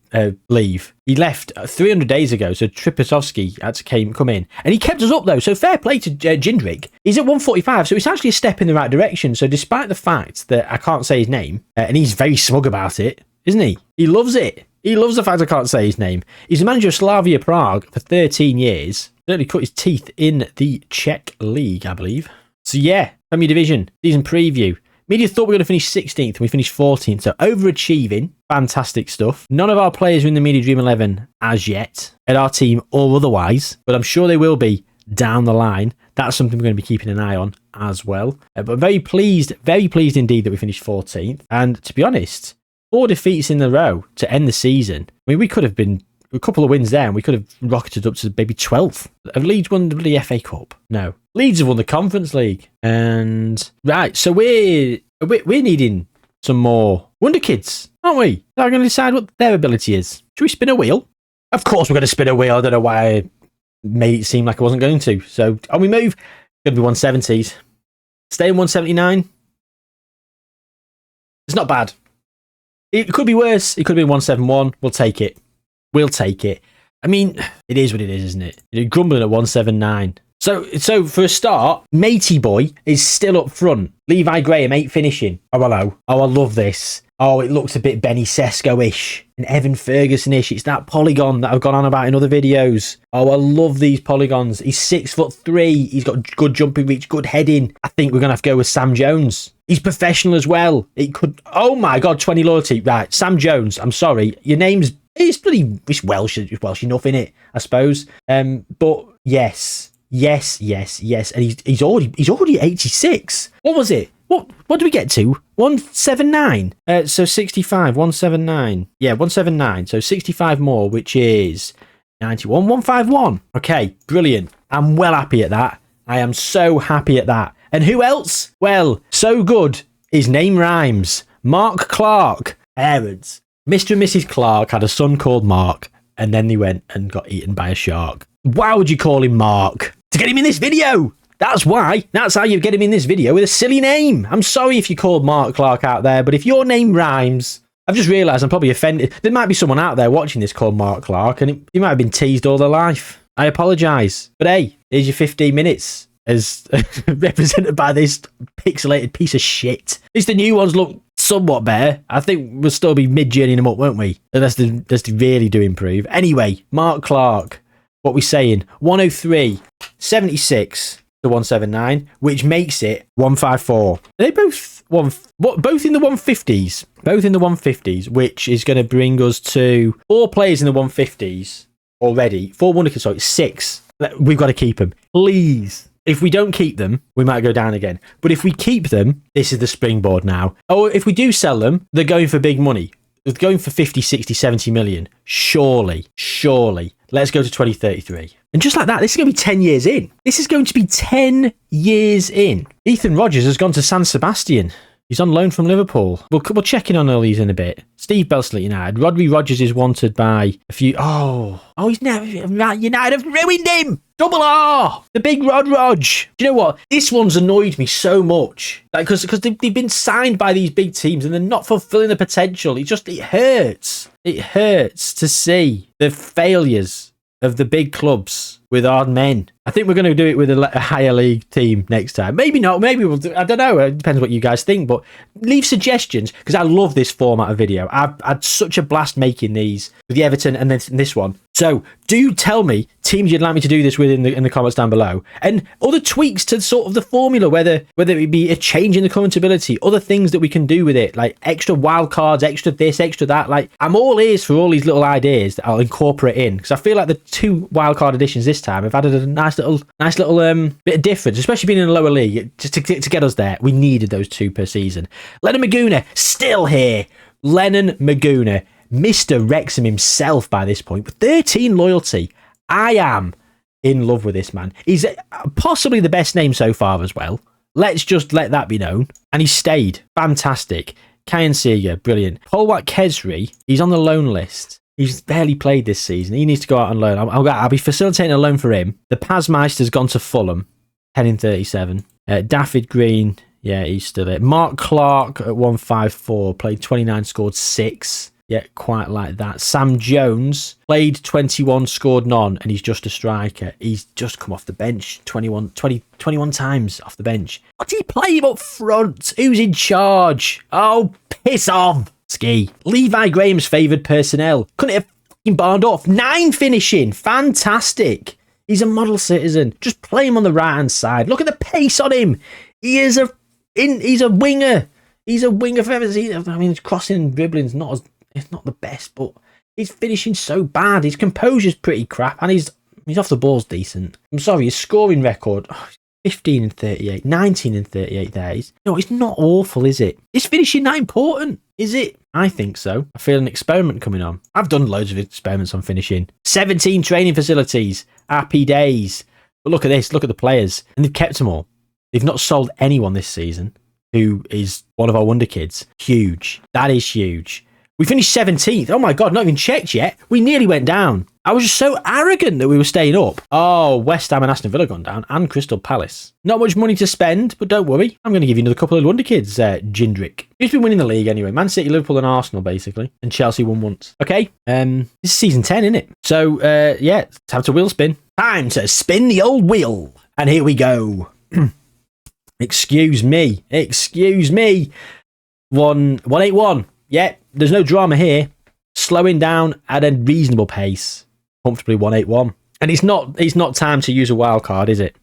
leave? He left 300 days ago. So Tripisovsky had to come in. And he kept us up though. So fair play to Jindrik. He's at 145. So it's actually a step in the right direction. So despite the fact that I can't say his name, and he's very smug about it, isn't he? He loves it. He loves the fact I can't say his name. He's the manager of Slavia Prague for 13 years. Certainly cut his teeth in the Czech League, I believe. So yeah, Premier Division, season preview. Media thought we were going to finish 16th and we finished 14th. So overachieving. Fantastic stuff. None of our players are in the Media Dream 11 as yet. At our team or otherwise. But I'm sure they will be down the line. That's something we're going to be keeping an eye on as well. But very pleased indeed that we finished 14th. And to be honest, 4 defeats in a row to end the season. I mean, we could have been a couple of wins there and we could have rocketed up to maybe 12th. Have Leeds won the FA Cup? No. Leeds have won the Conference League. And right, so we're needing some more Wonderkids, aren't we? Are we going to decide what their ability is? Should we spin a wheel? Of course we're going to spin a wheel. I don't know why I made it seem like I wasn't going to. So, on we move. Going to be 170s. Stay in 179. It's not bad. It could be worse. It could be 171. We'll take it. I mean, it is what it is, isn't it? You're grumbling at 179. So for a start, Matey Boy is still up front. Levi Graham 8 finishing. Oh, hello. Oh, I love this. Oh, it looks a bit Benny Sesko-ish and Evan Ferguson-ish. It's that polygon that I've gone on about in other videos. Oh, I love these polygons. He's 6'3". He's got good jumping reach, good heading. I think we're going to have to go with Sam Jones. He's professional as well. It could... Oh, my God, 20 loyalty. Right, Sam Jones, I'm sorry. Your name's... It's Welsh enough, innit, I suppose. But yes. And he's already 86. What was it? What did we get to? 179. So 65, 179. Yeah, 179. So 65 more, which is 91, 151. Okay, brilliant. I'm well happy at that. I am so happy at that. And who else? Well, so good. His name rhymes. Mark Clark. Parents. Mr. and Mrs. Clark had a son called Mark, and then they went and got eaten by a shark. Why would you call him Mark? To get him in this video. That's why. That's how you get him in this video, with a silly name. I'm sorry if you called Mark Clark out there, but if your name rhymes... I've just realised I'm probably offended. There might be someone out there watching this called Mark Clark, and he might have been teased all their life. I apologise. But hey, here's your 15 minutes as represented by this pixelated piece of shit. At least the new ones look somewhat better. I think we'll still be mid-journeying them up, won't we? Unless they really do improve. Anyway, Mark Clark. What we saying? 103, 76 to 179, which makes it 154. Are they both both in the 150s? Both in the 150s, which is going to bring us to 4 players in the 150s already. 4 Wonderkids, sorry, 6. We've got to keep them. Please. If we don't keep them, we might go down again. But if we keep them, this is the springboard now. Oh, if we do sell them, they're going for big money. They're going for 50, 60, 70 million. Surely. Let's go to 2033. And just like that, this is going to be 10 years in. This is going to be 10 years in. Ethan Rogers has gone to San Sebastian. He's on loan from Liverpool. We'll check in on all these in a bit. Steve Belsley United. Rodri Rogers is wanted by a few... Oh, he's never... United have ruined him. Double R. The big Rog. Do you know what? This one's annoyed me so much. Because they've been signed by these big teams and they're not fulfilling the potential. It hurts. It hurts to see the failures of the big clubs with our men. I think we're going to do it with a higher league team next time. Maybe not. Maybe we'll do... I don't know. It depends what you guys think. But leave suggestions, because I love this format of video. I've had such a blast making these with the Everton and then this one. So do tell me teams you'd like me to do this with in the comments down below, and other tweaks to sort of the formula, whether it be a change in the commentability, other things that we can do with it, like extra wild cards, extra this, extra that. Like, I'm all ears for all these little ideas that I'll incorporate in, because I feel like the 2 wild card editions this time have added a nice little bit of difference, especially being in a lower league. Just to get us there, we needed those 2 per season. Lennon Maguna still here. Lennon Maguna, Mr. Wrexham himself by this point, with 13 loyalty. I am in love with this man. He's possibly the best name so far as well. Let's just let that be known. And he stayed. Fantastic. Kyan Seeger, brilliant. Polwat Kesri, he's on the loan list. He's barely played this season. He needs to go out on loan. I'll be facilitating a loan for him. The Pazmeister's gone to Fulham, 10 in 37. Daffyd Green, yeah, he's still there. Mark Clark at 154, played 29, scored 6. Yeah, quite like that. Sam Jones played 21, scored none, and he's just a striker. He's just come off the bench 21 times off the bench. What do you play him up front? Who's in charge? Oh, piss off. Ski. Levi Graham's favoured personnel. Couldn't have fucking barned off. 9 finishing. Fantastic. He's a model citizen. Just play him on the right-hand side. Look at the pace on him. He's a winger. He's a winger for Everton. I mean, his crossing and dribbling's it's not the best, but he's finishing so bad. His composure's pretty crap, and he's off the ball's decent. I'm sorry, his scoring record, 15 and 38, 19 and 38 there. It's not awful, is it? Is finishing that important? Is it? I think so. I feel an experiment coming on. I've done loads of experiments on finishing. 17 training facilities. Happy days. But look at this. Look at the players. And they've kept them all. They've not sold anyone this season who is one of our Wonderkids. Huge. That is huge. We finished 17th. Oh my God, not even checked yet. We nearly went down. I was just so arrogant that we were staying up. Oh, West Ham and Aston Villa gone down, and Crystal Palace. Not much money to spend, but don't worry. I'm going to give you another couple of Wonderkids, Jindrik. Who's been winning the league anyway? Man City, Liverpool and Arsenal, basically. And Chelsea won once. Okay, this is season 10, isn't it? So, yeah, time to wheel spin. Time to spin the old wheel. And here we go. Excuse me. 181. Yeah, there's no drama here. Slowing down at a reasonable pace. Comfortably 181. And it's not time to use a wild card, is it?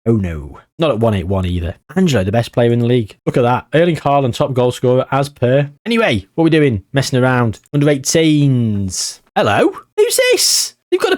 Oh no. Not at 181 either. Angelo, the best player in the league. Look at that. Erling Haaland, top goal scorer as per. Anyway, what are we doing? Messing around. Under 18s. Hello? Who's this? They've got a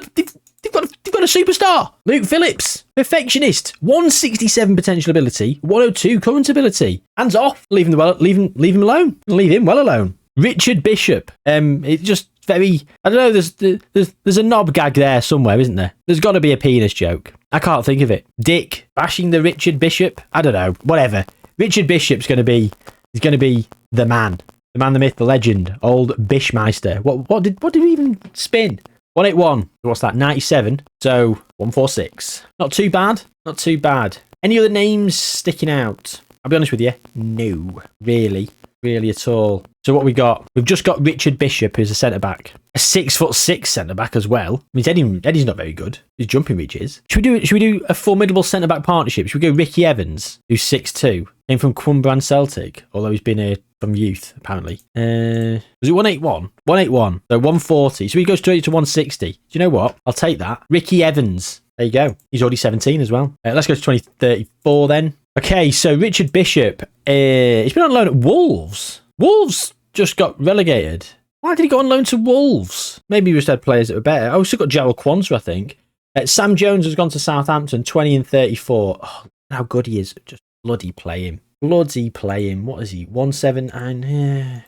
superstar. Luke Phillips. Perfectionist. 167 potential ability. 102 current ability. Hands off. Leave him alone. Leave him well alone. Richard Bishop. It's just very, I don't know, there's a knob gag there somewhere, isn't there? There's got to be a penis joke. I can't think of it. Dick bashing the Richard Bishop. I don't know. Whatever. Richard Bishop's going to be the man. The man, the myth, the legend. Old Bishmeister. What did we even spin? 181. What's that? 97. So 146. Not too bad. Not too bad. Any other names sticking out? I'll be honest with you. No. Really at all. So what we got? We've just got Richard Bishop, who's a centre-back. A 6'6" centre-back as well. I mean, Eddie's not very good. His jumping reach is. Should we do a formidable centre-back partnership? Should we go Ricky Evans, who's 6'2", came from Cumberland Celtic, although he's been here from youth, apparently. Was it 181? 181. So 140. So he goes straight to 160. Do you know what? I'll take that. Ricky Evans. There you go. He's already 17 as well. Let's go to 2034 then. Okay, so Richard Bishop, he's been on loan at Wolves. Wolves just got relegated. Why did he go on loan to Wolves? Maybe he just had players that were better. Oh, we've still got Gerald Quansah, I think. Sam Jones has gone to Southampton, 20 and 34. Oh, how good he is. Just bloody play him. Bloody play him. What is he? 1-7.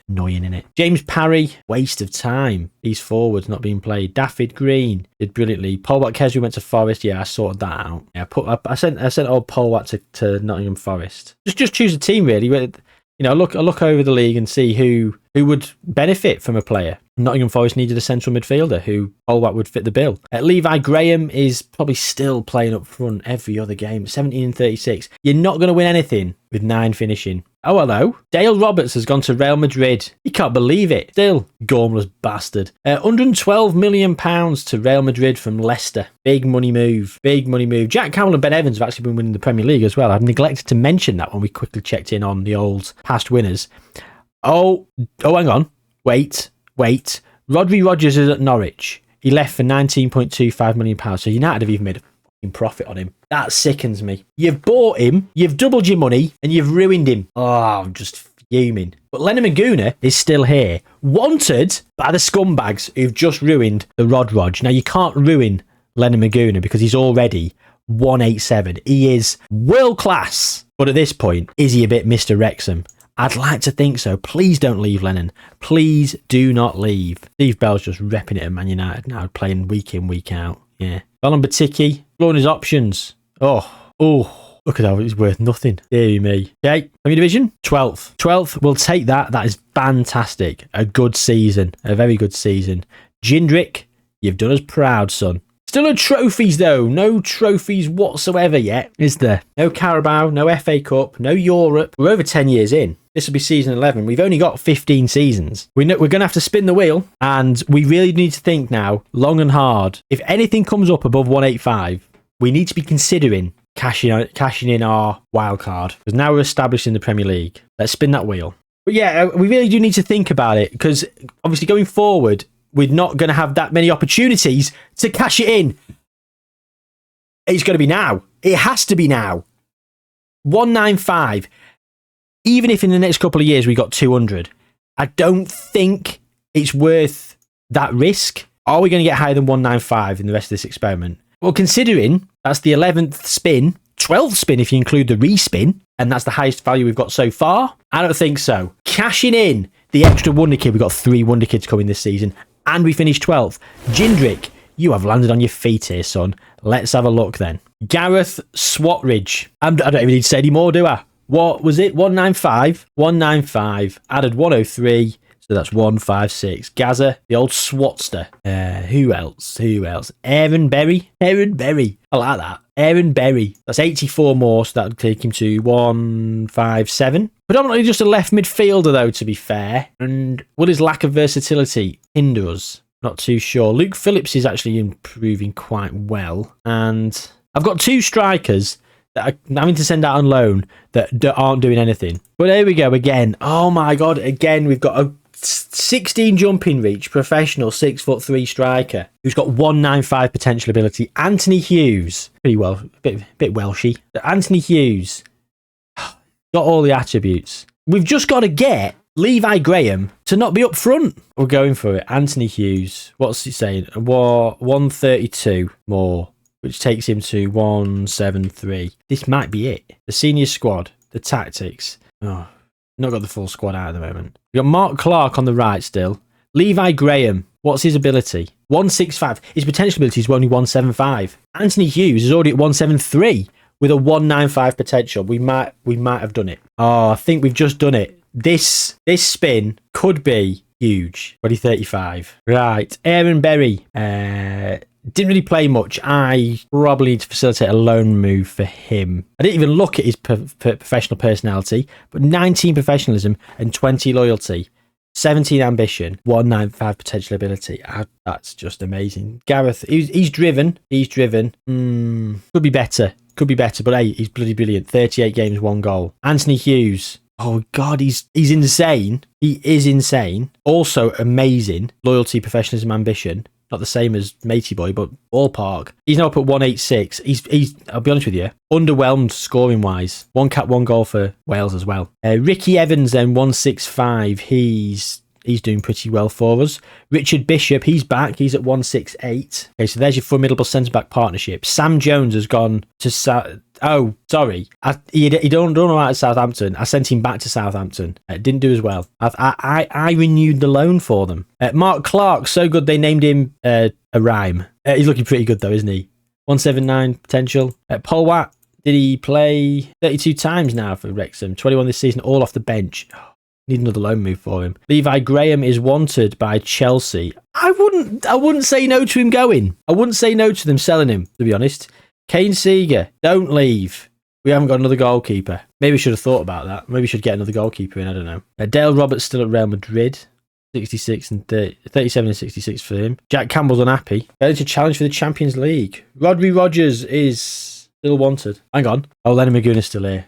Annoying, innit? James Parry, waste of time. He's forwards, not being played. Daffyd Green did brilliantly. Paul Watt-Kesrie went to Forest. Yeah, I sorted that out. Yeah, I sent old Paul Watt to Nottingham Forest. Just choose a team, really. You know, look over the league and see who would benefit from a player. Nottingham Forest needed a central midfielder who Paul Watt would fit the bill. Levi Graham is probably still playing up front every other game. 17 and 36. You're not going to win anything with 9 finishing. Oh, hello. Dale Roberts has gone to Real Madrid. You can't believe it. Still, gormless bastard. £112 million to Real Madrid from Leicester. Big money move. Big money move. Jack Campbell and Ben Evans have actually been winning the Premier League as well. I've neglected to mention that when we quickly checked in on the old past winners. Oh, hang on. Wait. Rodri Rogers is at Norwich. He left for £19.25 million. So United have even made a fucking profit on him. That sickens me. You've bought him, you've doubled your money, and you've ruined him. Oh, I'm just fuming. But Lennon Maguna is still here. Wanted by the scumbags who've just ruined the Rod. Now, you can't ruin Lennon Maguna because he's already 187. He is world class. But at this point, is he a bit Mr. Wrexham? I'd like to think so. Please don't leave, Lennon. Please do not leave. Steve Bell's just repping it at Man United now, playing week in, week out. Yeah. Alan Batiki, blowing his options. Oh, look at how he's worth nothing. Dear me. Okay, Premier Division, 12th. 12th, we'll take that. That is fantastic. A good season. A very good season. Jindrik, you've done us proud, son. Still no trophies, though. No trophies whatsoever yet, is there? No Carabao, no FA Cup, no Europe. We're over 10 years in. This will be season 11. We've only got 15 seasons. We're going to have to spin the wheel, and we really need to think now, long and hard. If anything comes up above 185, we need to be considering cashing in our wild card, because now we're established in the Premier League. Let's spin that wheel. But yeah, we really do need to think about it, because obviously going forward, we're not going to have that many opportunities to cash it in. It's going to be now. It has to be now. 195. Even if in the next couple of years we got 200, I don't think it's worth that risk. Are we going to get higher than 195 in the rest of this experiment? Well, considering that's the 11th spin, 12th spin if you include the respin, and that's the highest value we've got so far, I don't think so. Cashing in the extra Wonderkid, we've got 3 Wonderkids coming this season, and we finished 12th. Jindrik, you have landed on your feet here, son. Let's have a look then. Gareth Swatridge. I don't even need to say any more, do I? What was it? 195? 195. Added 103. So that's 156. Gaza, the old Swatster. Who else? Aaron Berry. I like that. Aaron Berry. That's 84 more, so that would take him to 157. Predominantly just a left midfielder, though, to be fair. And will his lack of versatility hinder us? Not too sure. Luke Phillips is actually improving quite well. And I've got 2 strikers that I'm having to send out on loan that aren't doing anything. But there we go again. Oh my God, again, we've got a 16 jumping reach, professional, 6'3" striker who's got 195 potential ability. Anthony Hughes, pretty well, bit Welshy. Anthony Hughes got all the attributes. We've just got to get Levi Graham to not be up front. We're going for it. Anthony Hughes, what's he saying? 132 more, which takes him to 173. This might be it. The senior squad, the tactics. Oh, not got the full squad out at the moment. We've got Mark Clark on the right still. Levi Graham, what's his ability? 165. His potential ability is only 175. Anthony Hughes is already at 173 with a 195 potential. We might have done it. Oh, I think we've just done it. This spin could be huge. 2035. Right. Aaron Berry. Didn't really play much. I probably need to facilitate a loan move for him. I didn't even look at his professional personality, but 19 professionalism and 20 loyalty, 17 ambition, 195 potential ability. That's just amazing. Gareth, he's driven. Could be better, but hey, he's bloody brilliant. 38 games, 1 goal. Anthony Hughes. Oh God, he's insane. He is insane. Also amazing. Loyalty, professionalism, ambition. Not the same as Matey Boy, but ballpark. He's now up at 186. He's I'll be honest with you, underwhelmed scoring wise. 1 cap, 1 goal for Wales as well. Ricky Evans then 165. He's doing pretty well for us. Richard Bishop, he's back. He's at 168. Okay, so there's your formidable centre-back partnership. Sam Jones has gone to... Oh, sorry. He don't know out of Southampton. I sent him back to Southampton. Didn't do as well. I renewed the loan for them. Mark Clark, so good they named him a rhyme. He's looking pretty good though, isn't he? 179 potential. Paul Watt, did he play 32 times now for Wrexham? 21 this season, all off the bench. Need another loan move for him. Levi Graham is wanted by Chelsea. I wouldn't say no to him going. I wouldn't say no to them selling him, to be honest. Kane Seager, don't leave. We haven't got another goalkeeper. Maybe we should have thought about that. Maybe we should get another goalkeeper in. I don't know. Dale Roberts still at Real Madrid. 66 and 37 and 66 for him. Jack Campbell's unhappy. Going to challenge for the Champions League. Rodri Rogers is still wanted. Hang on. Oh, Lennon Maguna's still here.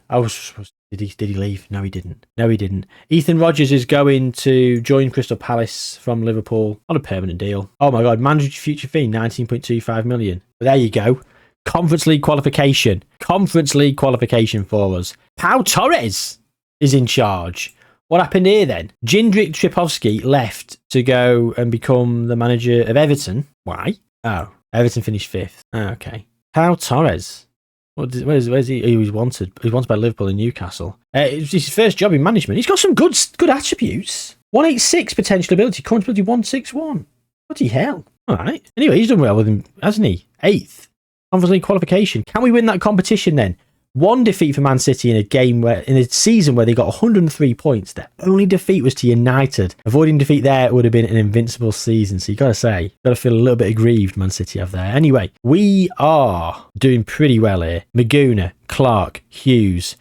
Did he leave? No, he didn't. Ethan Rogers is going to join Crystal Palace from Liverpool on a permanent deal. Oh my God, mandatory future fee, 19.25 million. But there you go. Conference League qualification for us. Pau Torres is in charge. What happened here then? Jindrik Tripovsky left to go and become the manager of Everton. Why? Oh, Everton finished 5th. Oh, okay. Pau Torres. Where's he? He was wanted. He was wanted by Liverpool and Newcastle. It's his first job in management. He's got some good attributes. 186 potential ability. Current ability 161. Bloody hell. All right. Anyway, he's done well with him, hasn't he? 8th. Conference League qualification. Can we win that competition then? 1 defeat for Man City in a season where they got 103 points. Their only defeat was to United. Avoiding defeat there would have been an invincible season. So you got to feel a little bit aggrieved, Man City have there. Anyway, we are doing pretty well here. Maguna, Clark, Hughes,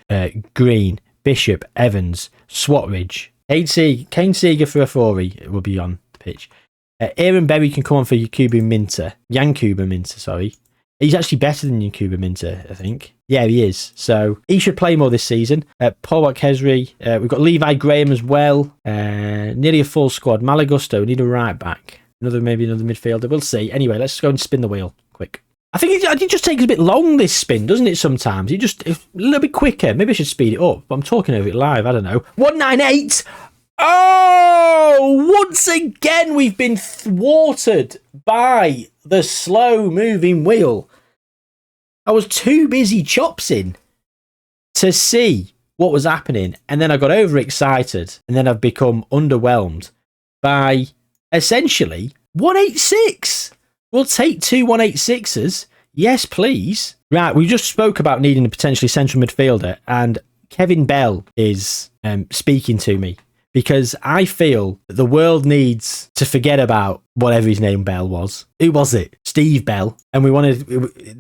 Green, Bishop, Evans, Swatridge, Kane Seager for Afori will be on the pitch. Aaron Berry can come on for Yankuba Minter, sorry. He's actually better than Yankuba Minter, I think. Yeah, he is. So he should play more this season. Paul Kesri. We've got Levi Graham as well. Nearly a full squad. Malagusto, need a right back. Maybe another midfielder. We'll see. Anyway, let's go and spin the wheel quick. I think it just takes a bit long, this spin, doesn't it, sometimes? It's a little bit quicker. Maybe I should speed it up. But I'm talking over it live. I don't know. 198. Oh, once again, we've been thwarted by the slow-moving wheel. I was too busy chopsing to see what was happening, and then I got overexcited, and then I've become underwhelmed by, essentially, 186. We'll take 2 186s. Yes, please. Right, we just spoke about needing a potentially central midfielder, and Kevin Bell is speaking to me. Because I feel that the world needs to forget about whatever his name Bell was. Who was it? Steve Bell. And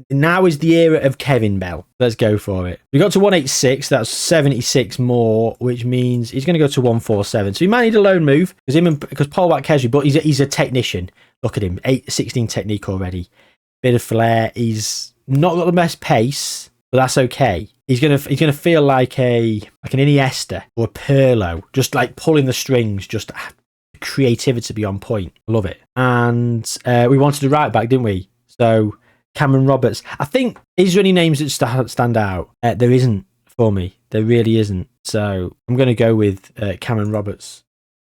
now is the era of Kevin Bell. Let's go for it. We got to 186. That's 76 more, which means he's going to go to 147. So he might need a loan move because Paul Kesri, but he's a technician. Look at him. 16 technique already. Bit of flair. He's not got the best pace, but that's okay. He's gonna feel like an Iniesta or a Pirlo, just like pulling the strings, just creativity to be on point. I love it. And we wanted a right back, didn't we? So Cameron Roberts. I think, is there any names that stand out? There isn't for me. There really isn't. So I'm going to go with Cameron Roberts.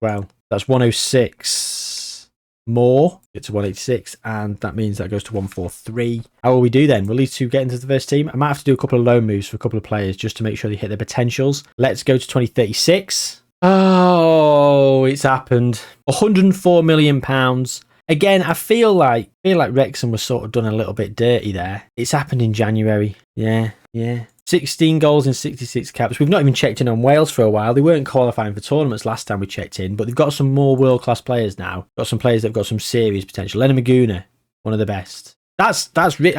Well, that's 106 more. It's 186, and that means that goes to 143. How will we do then? Will these two get into the first team? I might have to do a couple of loan moves for a couple of players just to make sure they hit their potentials. Let's go to 2036. Oh, it's happened. £104 million. Again, I feel like Wrexham was sort of done a little bit dirty there. It's happened in January. Yeah. 16 goals in 66 caps. We've not even checked in on Wales for a while. They weren't qualifying for tournaments last time we checked in, but they've got some more world-class players now. Got some players that have got some serious potential. Lennon Maguna, one of the best. That's actually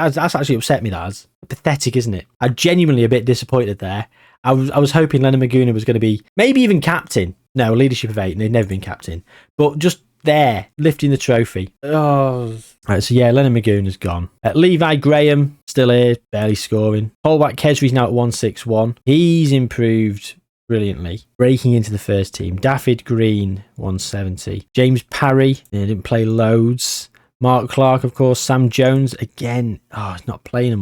upset me, that's pathetic, isn't it? I'm genuinely a bit disappointed there. I was hoping Lennon Maguna was going to be maybe even captain. No, leadership of 8, and they've never been captain. But just there, lifting the trophy. Oh. Right, so yeah, Lennon Maguna's gone. Levi Graham, still here, barely scoring. Holback Kesri's now at 161. He's improved brilliantly, breaking into the first team. Daffyd Green, 170. James Parry, didn't play loads. Mark Clark, of course. Sam Jones, again. Oh, he's not playing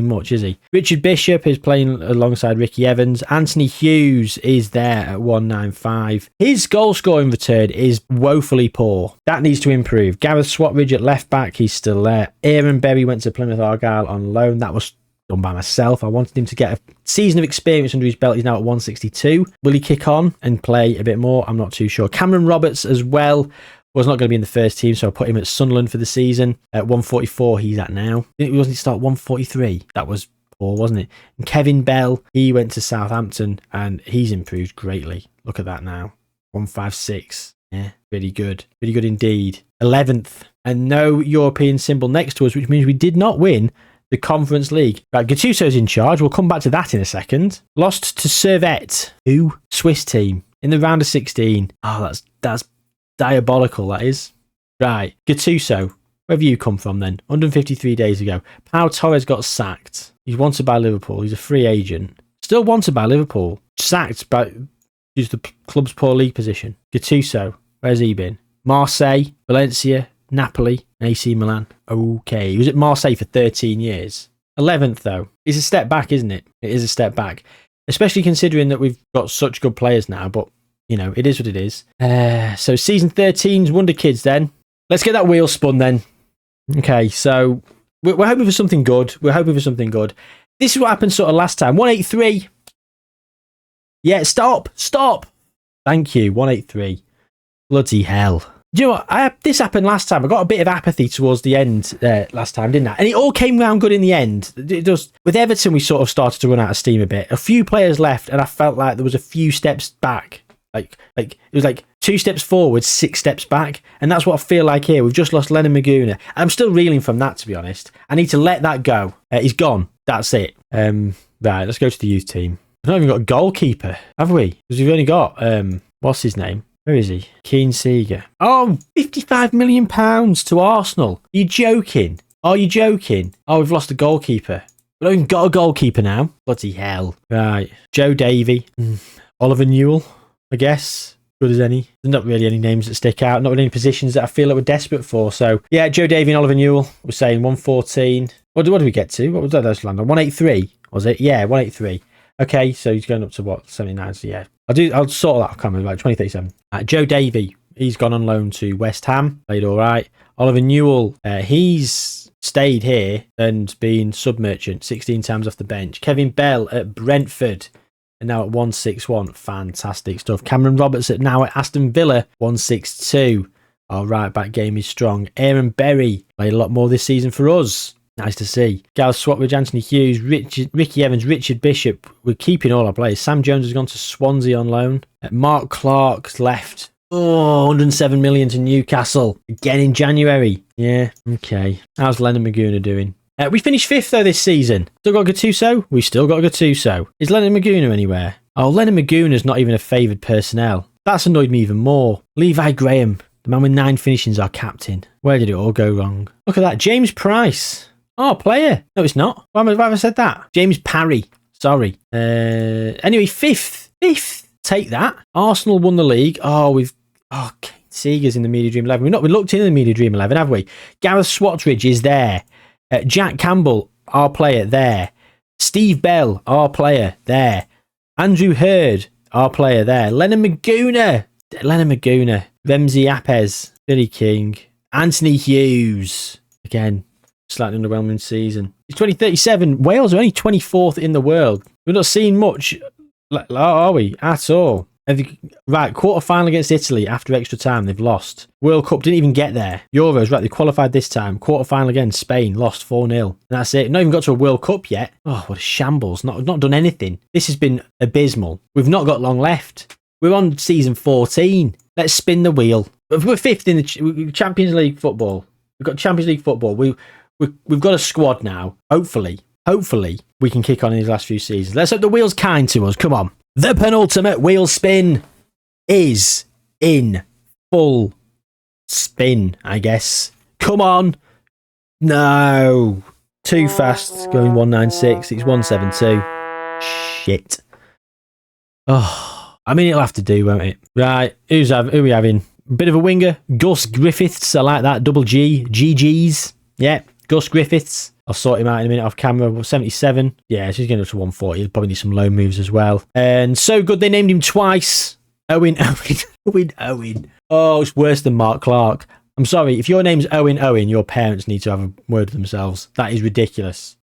much, is he? Richard Bishop is playing alongside Ricky Evans. Anthony Hughes is there at 195. His goal scoring return is woefully poor. That needs to improve. Gareth Swatridge at left back, he's still there. Aaron Berry went to Plymouth Argyle on loan. That was done by myself. I wanted him to get a season of experience under his belt. He's now at 162. Will he kick on and play a bit more? I'm not too sure. Cameron Roberts as well was not going to be in the first team, so I put him at Sunderland for the season. At 144, he's at now. He wasn't start 143. That was poor, wasn't it? And Kevin Bell, he went to Southampton, and he's improved greatly. Look at that now. 156. Yeah, really good. Really good indeed. 11th, and no European symbol next to us, which means we did not win the Conference League. Right, Gattuso's in charge. We'll come back to that in a second. Lost to Servette, who? Swiss team, in the round of 16. Oh, that's diabolical, that is. Right, Gattuso, where have you come from then? 153 days ago. Pau Torres got sacked. He's wanted by Liverpool. He's a free agent. Still wanted by Liverpool. Sacked by due to the club's poor league position. Gattuso, where's he been? Marseille, Valencia, Napoli, AC Milan. Okay, he was at Marseille for 13 years. 11th, though. It's a step back, isn't it? It is a step back. Especially considering that we've got such good players now, but you know, it is what it is. So season 13's Wonderkids then. Let's get that wheel spun then. Okay, so we're hoping for something good. This is what happened sort of last time. 183. Yeah, stop. Thank you, 183. Bloody hell. Do you know what? This happened last time. I got a bit of apathy towards the end last time, didn't I? And it all came round good in the end. With Everton, we sort of started to run out of steam a bit. A few players left, and I felt like there was a few steps back. Like it was like 2 steps forward, 6 steps back, and that's what I feel like here. We've just lost Lennon Maguna. I'm still reeling from that, to be honest. I need to let that go. He's gone. That's it. Right, let's go to the youth team. We've not even got a goalkeeper, have we? Because we've only got what's his name? Where is he? Keane Seeger. Oh, £55 million to Arsenal. Are you joking? Oh, we've lost a goalkeeper. We've not even got a goalkeeper now. Bloody hell. Right, Joe Davey, Oliver Newell. I guess. Good as any. There's not really any names that stick out. Not really any positions that I feel that we're desperate for. So, yeah, Joe Davey and Oliver Newell. We're saying 114. What did we get to? What was that? Those land on 183, was it? Yeah, 183. Okay, so he's going up to what? 79. So, yeah. I'll sort that out. Coming like 2037. Joe Davey. He's gone on loan to West Ham. Played all right. Oliver Newell. He's stayed here and been sub-merchant 16 times off the bench. Kevin Bell at Brentford. And now at 161, fantastic stuff. Cameron Roberts now at Aston Villa, 162. Our right back game is strong. Aaron Berry played a lot more this season for us. Nice to see. Gareth Swatridge, Anthony Hughes, Ricky Evans, Richard Bishop. We're keeping all our players. Sam Jones has gone to Swansea on loan. Mark Clark's left. Oh, 107 million to Newcastle. Again in January. Yeah, okay. How's Lennon Maguna doing? We finished 5th though this season. Still got Gattuso? We still got Gattuso. Is Lennon Maguna anywhere? Oh, Lennon Maguna's not even a favoured personnel. That's annoyed me even more. Levi Graham, the man with 9 finishings, our captain. Where did it all go wrong? Look at that. James Price. Oh, player. No, it's not. Why have I said that? James Parry. Sorry. Anyway, fifth. Take that. Arsenal won the league. Seeger's in the Media Dream 11. We looked in the Media Dream 11, have we? Gareth Swatridge is there. Jack Campbell, our player, there. Steve Bell, our player, there. Andrew Hurd, our player, there. Lennon Maguna. Remzi Apez. Billy King. Anthony Hughes. Again, slightly underwhelming season. It's 2037. Wales are only 24th in the world. We're not seeing much, are we? At all. Right, quarter-final against Italy after extra time. They've lost. World Cup didn't even get there. Euros, right, they qualified this time. Quarter-final again, Spain, lost 4-0. And that's it. Not even got to a World Cup yet. Oh, what a shambles. Not done anything. This has been abysmal. We've not got long left. We're on season 14. Let's spin the wheel. We're fifth in the Champions League football. We've got Champions League football. We've got a squad now. Hopefully, we can kick on in these last few seasons. Let's hope the wheel's kind to us. Come on. The penultimate wheel spin is in full spin, I guess. Come on. No. Too fast. Going 196. It's 172. Shit. Oh, I mean, it'll have to do, won't it? Right. Who are we having? Bit of a winger. Gus Griffiths. I like that. Double G. GGs. Yeah. Gus Griffiths. I'll sort him out in a minute off camera. 77. Yeah, she's getting up to 140. He'll probably need some low moves as well. And so good, they named him twice. Owen. Oh, it's worse than Mark Clark. I'm sorry. If your name's Owen, your parents need to have a word with themselves. That is ridiculous.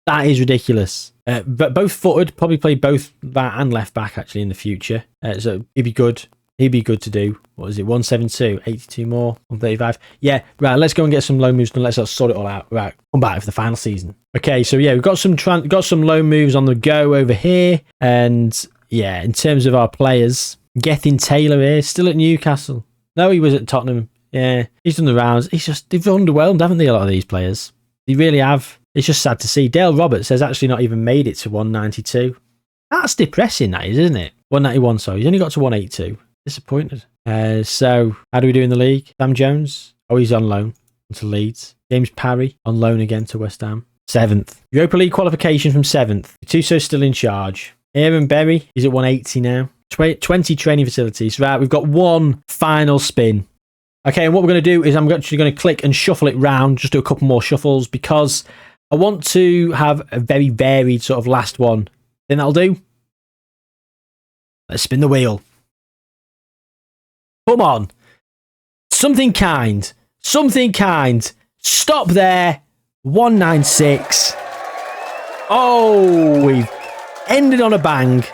But both footed, probably play both right and left back actually in the future. So he'd be good. He'd be good to do. What is it? 172, 82 more, 135. Yeah, right. Let's go and get some low moves and let's sort it all out. Right, come back for the final season. Okay, so yeah, we've got some low moves on the go over here, and yeah, in terms of our players, Gethin Taylor here, still at Newcastle. No, he was at Tottenham. Yeah, he's done the rounds. They've underwhelmed, haven't they? A lot of these players, they really have. It's just sad to see. Dale Roberts has actually not even made it to 192. That's depressing, that is, isn't it? 191. Sorry, he's only got to 182. Disappointed. So how do we do in the league? Sam Jones. Oh, he's on loan to Leeds. James Parry on loan again to West Ham. 7th. Europa League qualification from 7th. Gattuso's still in charge. Aaron Berry is at 180 now. 20 training facilities. Right, we've got one final spin. Okay, and what we're going to do is I'm actually going to click and shuffle it round. Just do a couple more shuffles because I want to have a very varied sort of last one. Then that'll do. Let's spin the wheel. Come on. Something kind. Stop there. 196. Oh, we've ended on a bang.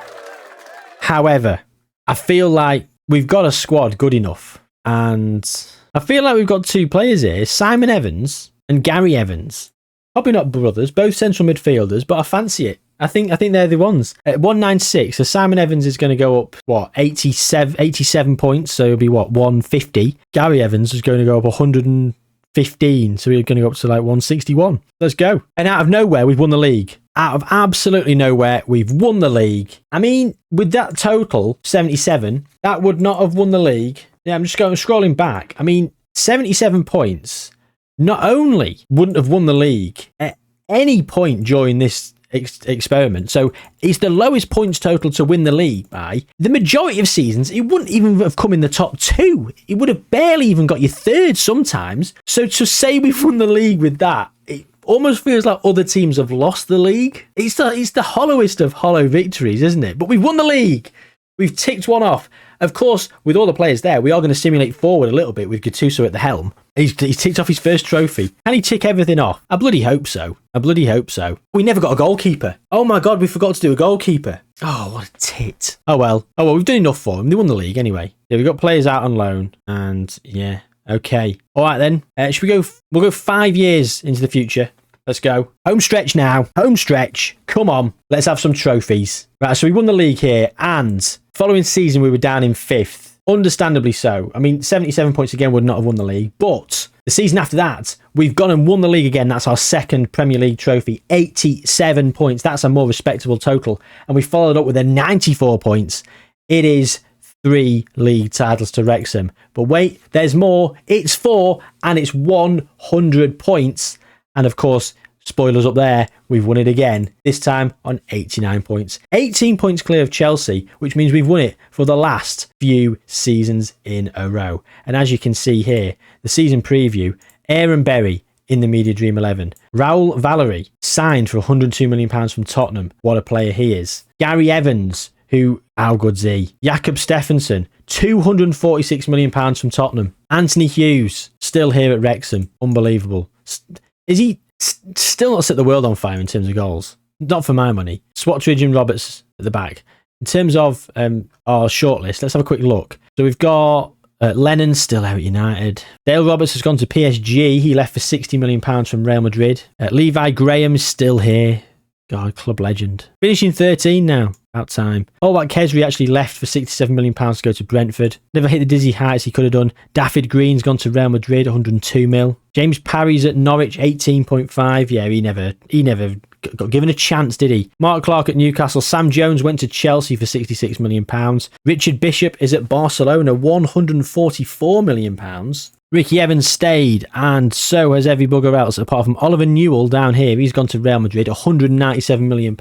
However, I feel like we've got a squad good enough. And I feel like we've got two players here, Simon Evans and Gary Evans. Probably not brothers, both central midfielders, but I fancy it. I think they're the ones. At 196, so Simon Evans is going to go up, 87 points, so it'll be 150. Gary Evans is going to go up 115, so we're going to go up to 161. Let's go. And out of nowhere, we've won the league. Out of absolutely nowhere, we've won the league. I mean, with that total, 77, that would not have won the league. Yeah, I'm just scrolling back. I mean, 77 points not only wouldn't have won the league at any point during this experiment, so it's the lowest points total to win the league by the majority of seasons. It wouldn't even have come in the top 2. It would have barely even got you 3rd sometimes. So to say we've won the league with that, it almost feels like other teams have lost the league. It's the hollowest of hollow victories, isn't it? But we've won the league. We've ticked one off. Of course, with all the players there, we are going to simulate forward a little bit with Gattuso at the helm. He's ticked off his first trophy. Can he tick everything off? I bloody hope so. We never got a goalkeeper. Oh my God, we forgot to do a goalkeeper. Oh, what a tit. Oh well, we've done enough for him. They won the league anyway. Yeah, we've got players out on loan. And yeah, okay. All right then. Should we go? We'll go 5 years into the future. Let's go. Home stretch now. Home stretch. Come on. Let's have some trophies. Right, so we won the league here. And following season, we were down in 5th. Understandably so. I mean, 77 points again would not have won the league. But the season after that, we've gone and won the league again. That's our 2nd Premier League trophy. 87 points. That's a more respectable total. And we followed up with a 94 points. It is 3 league titles to Wrexham. But wait, there's more. It's 4 and it's 100 points. And of course, spoilers up there, we've won it again, this time on 89 points. 18 points clear of Chelsea, which means we've won it for the last few seasons in a row. And as you can see here, the season preview, Aaron Berry in the Media Dream 11. Raul Valery signed for £102 million from Tottenham. What a player he is. Gary Evans, who, how good's he? Jakob Stephenson, £246 million from Tottenham. Anthony Hughes, still here at Wrexham. Unbelievable. Is he still not set the world on fire in terms of goals? Not for my money. Swatridge and Roberts at the back. In terms of our shortlist, let's have a quick look. So we've got Lennon still out at United. Dale Roberts has gone to PSG. He left for £60 million from Real Madrid. Levi Graham is still here. God, club legend. Finishing 13 now. About time. Olbak Kesri actually left for £67 million to go to Brentford. Never hit the dizzy heights he could have done. David Green's gone to Real Madrid, 102 mil. James Parry's at Norwich, 18.5. Yeah, he never got given a chance, did he? Mark Clark at Newcastle. Sam Jones went to Chelsea for £66 million. Richard Bishop is at Barcelona, £144 million. Ricky Evans stayed, and so has every bugger else apart from Oliver Newell down here. He's gone to Real Madrid, £197 million.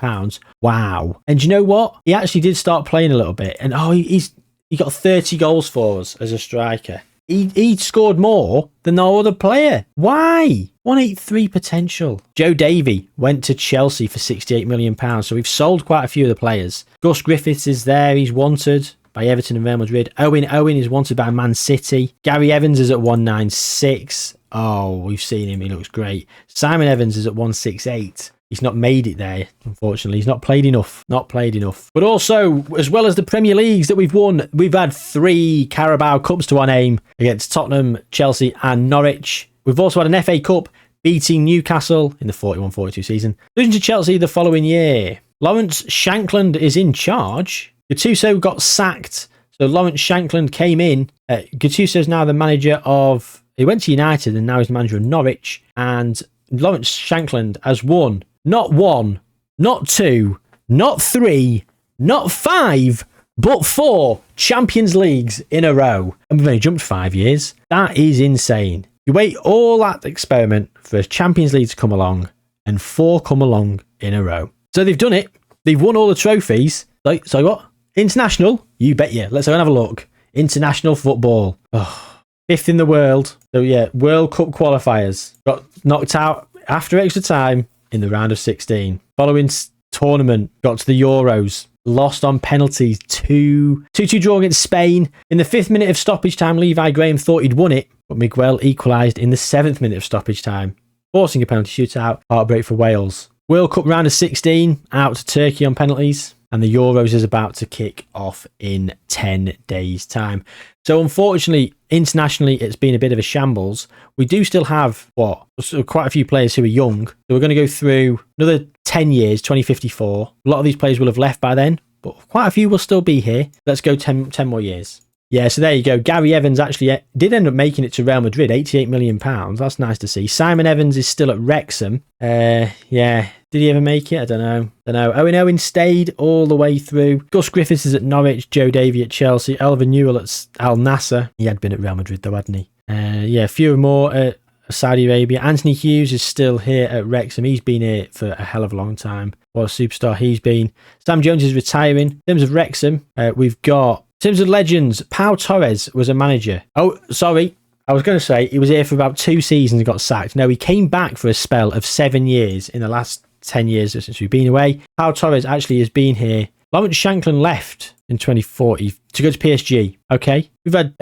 Wow. And do you know what? He actually did start playing a little bit, and he got 30 goals for us as a striker. He scored more than our other player. Why? 183 potential. Joe Davey went to Chelsea for £68 million, so we've sold quite a few of the players. Gus Griffiths is there. He's wanted by Everton and Real Madrid. Owen is wanted by Man City. Gary Evans is at 196. Oh, we've seen him. He looks great. Simon Evans is at 168. He's not made it there, unfortunately. He's not played enough. But also, as well as the Premier Leagues that we've won, we've had 3 Carabao Cups to our name against Tottenham, Chelsea and Norwich. We've also had an FA Cup beating Newcastle in the 41-42 season. Losing to Chelsea the following year. Lawrence Shankland is in charge. Gattuso got sacked, so Lawrence Shankland came in. Gattuso is now the manager of... He went to United and now he's the manager of Norwich. And Lawrence Shankland has won not 1, not 2, not 3, not 5, but 4 Champions Leagues in a row. And we've only jumped 5 years. That is insane. You wait all that experiment for a Champions League to come along, and 4 come along in a row. So they've done it. They've won all the trophies. So what? International? You bet you. Let's go and have a look. International football. Oh, 5th in the world. So yeah, World Cup qualifiers. Got knocked out after extra time in the round of 16. Following tournament, got to the Euros. Lost on penalties. 2-2 draw against Spain. In the 5th minute of stoppage time, Levi Graham thought he'd won it, but Miguel equalised in the 7th minute of stoppage time, forcing a penalty shootout. Heartbreak for Wales. World Cup round of 16, out to Turkey on penalties. And the Euros is about to kick off in 10 days' time. So unfortunately, internationally, it's been a bit of a shambles. We do still have, quite a few players who are young. So we're going to go through another 10 years, 2054. A lot of these players will have left by then, but quite a few will still be here. Let's go 10 more years. Yeah, so there you go. Gary Evans actually did end up making it to Real Madrid, £88 million. That's nice to see. Simon Evans is still at Wrexham. Yeah. Did he ever make it? I don't know. Owen stayed all the way through. Gus Griffiths is at Norwich. Joe Davey at Chelsea. Oliver Newell at Al Nassr. He had been at Real Madrid though, hadn't he? A few more at Saudi Arabia. Anthony Hughes is still here at Wrexham. He's been here for a hell of a long time. What a superstar he's been. Sam Jones is retiring. In terms of Wrexham, we've got... In terms of legends, Pau Torres was a manager. Oh, sorry. I was going to say he was here for about 2 seasons and got sacked. No, he came back for a spell of 7 years in the last 10 years since we've been away. Pau Torres actually has been here. Lawrence Shankland left in 2040 to go to PSG. Okay. We've had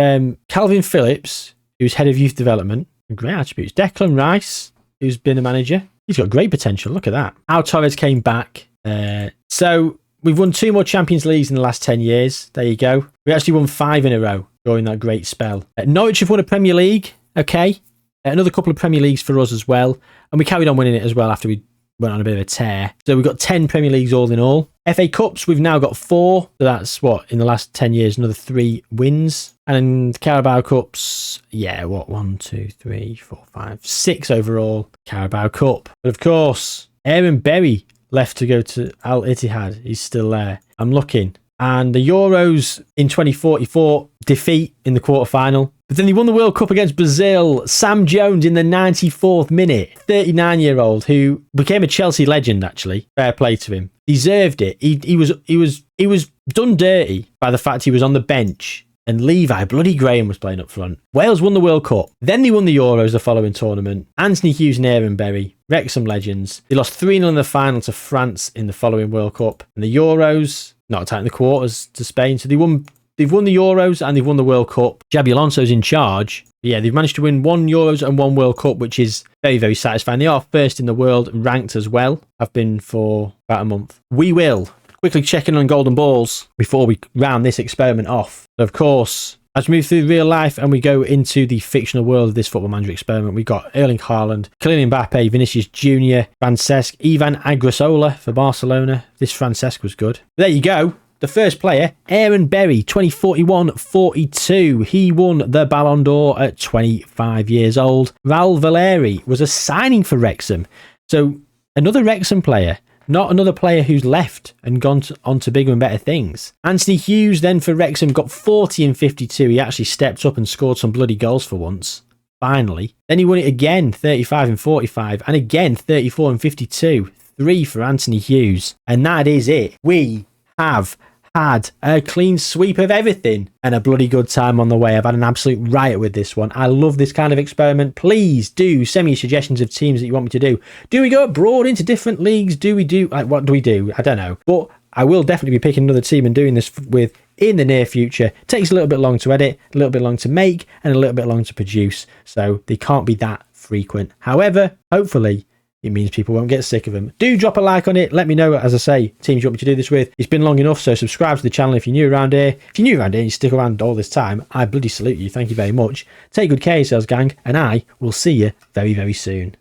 Calvin Phillips, who's head of youth development. Great attributes. Declan Rice, who's been a manager. He's got great potential. Look at that. Pau Torres came back. So we've won 2 more Champions Leagues in the last 10 years. There you go. We actually won 5 in a row during that great spell. Norwich have won a Premier League. Okay. Another couple of Premier Leagues for us as well. And we carried on winning it as well after we went on a bit of a tear. So we've got 10 Premier Leagues all in all. FA Cups, we've now got 4. So that's in the last 10 years, another 3 wins. And Carabao Cups, 1, 2, 3, 4, 5, 6 overall Carabao Cup. But of course, Aaron Berry left to go to Al Ittihad. He's still there. I'm looking. And the Euros in 2044, defeat in the quarterfinal. But then he won the World Cup against Brazil. Sam Jones in the 94th minute. 39-year-old who became a Chelsea legend, actually. Fair play to him. Deserved it. He was done dirty by the fact he was on the bench. And Levi, bloody Graham, was playing up front. Wales won the World Cup. Then they won the Euros the following tournament. Anthony Hughes and Aaron Berry, Wrexham legends. They lost 3-0 in the final to France in the following World Cup. And the Euros, not tight in the quarters to Spain. So they've won the Euros and they've won the World Cup. Xabi Alonso's in charge. But yeah, they've managed to win 1 Euros and 1 World Cup, which is very, very satisfying. They are first in the world, ranked as well. Have been for about a month. We will quickly checking on golden balls before we round this experiment off. So of course, as we move through real life and we go into the fictional world of this Football Manager experiment, we've got Erling Haaland, Kylian Mbappe, Vinicius Jr., Francesc, Ivan Agrasola for Barcelona. This Francesc was good. There you go. The first player, Aaron Berry, 2041-42. He won the Ballon d'Or at 25 years old. Raul Valeri was a signing for Wrexham. So another Wrexham player. Not another player who's left and gone on to bigger and better things. Anthony Hughes then for Wrexham got 40 and 52. He actually stepped up and scored some bloody goals for once. Finally. Then he won it again, 35 and 45. And again, 34 and 52. 3 for Anthony Hughes. And that is it. We have had a clean sweep of everything and a bloody good time on the way. I've had an absolute riot with this one. I love this kind of experiment. Please do send me suggestions of teams that you want me to do. Do we go abroad into different leagues? What do we do? I don't know. But I will definitely be picking another team and doing this with in the near future. It takes a little bit long to edit, a little bit long to make, and a little bit long to produce. So they can't be that frequent. However, hopefully, it means people won't get sick of them. Do drop a like on it. Let me know, as I say, teams you want me to do this with. It's been long enough, so subscribe to the channel if you're new around here. If you're new around here and you stick around all this time, I bloody salute you. Thank you very much. Take good care of yourselves, gang, and I will see you very, very soon.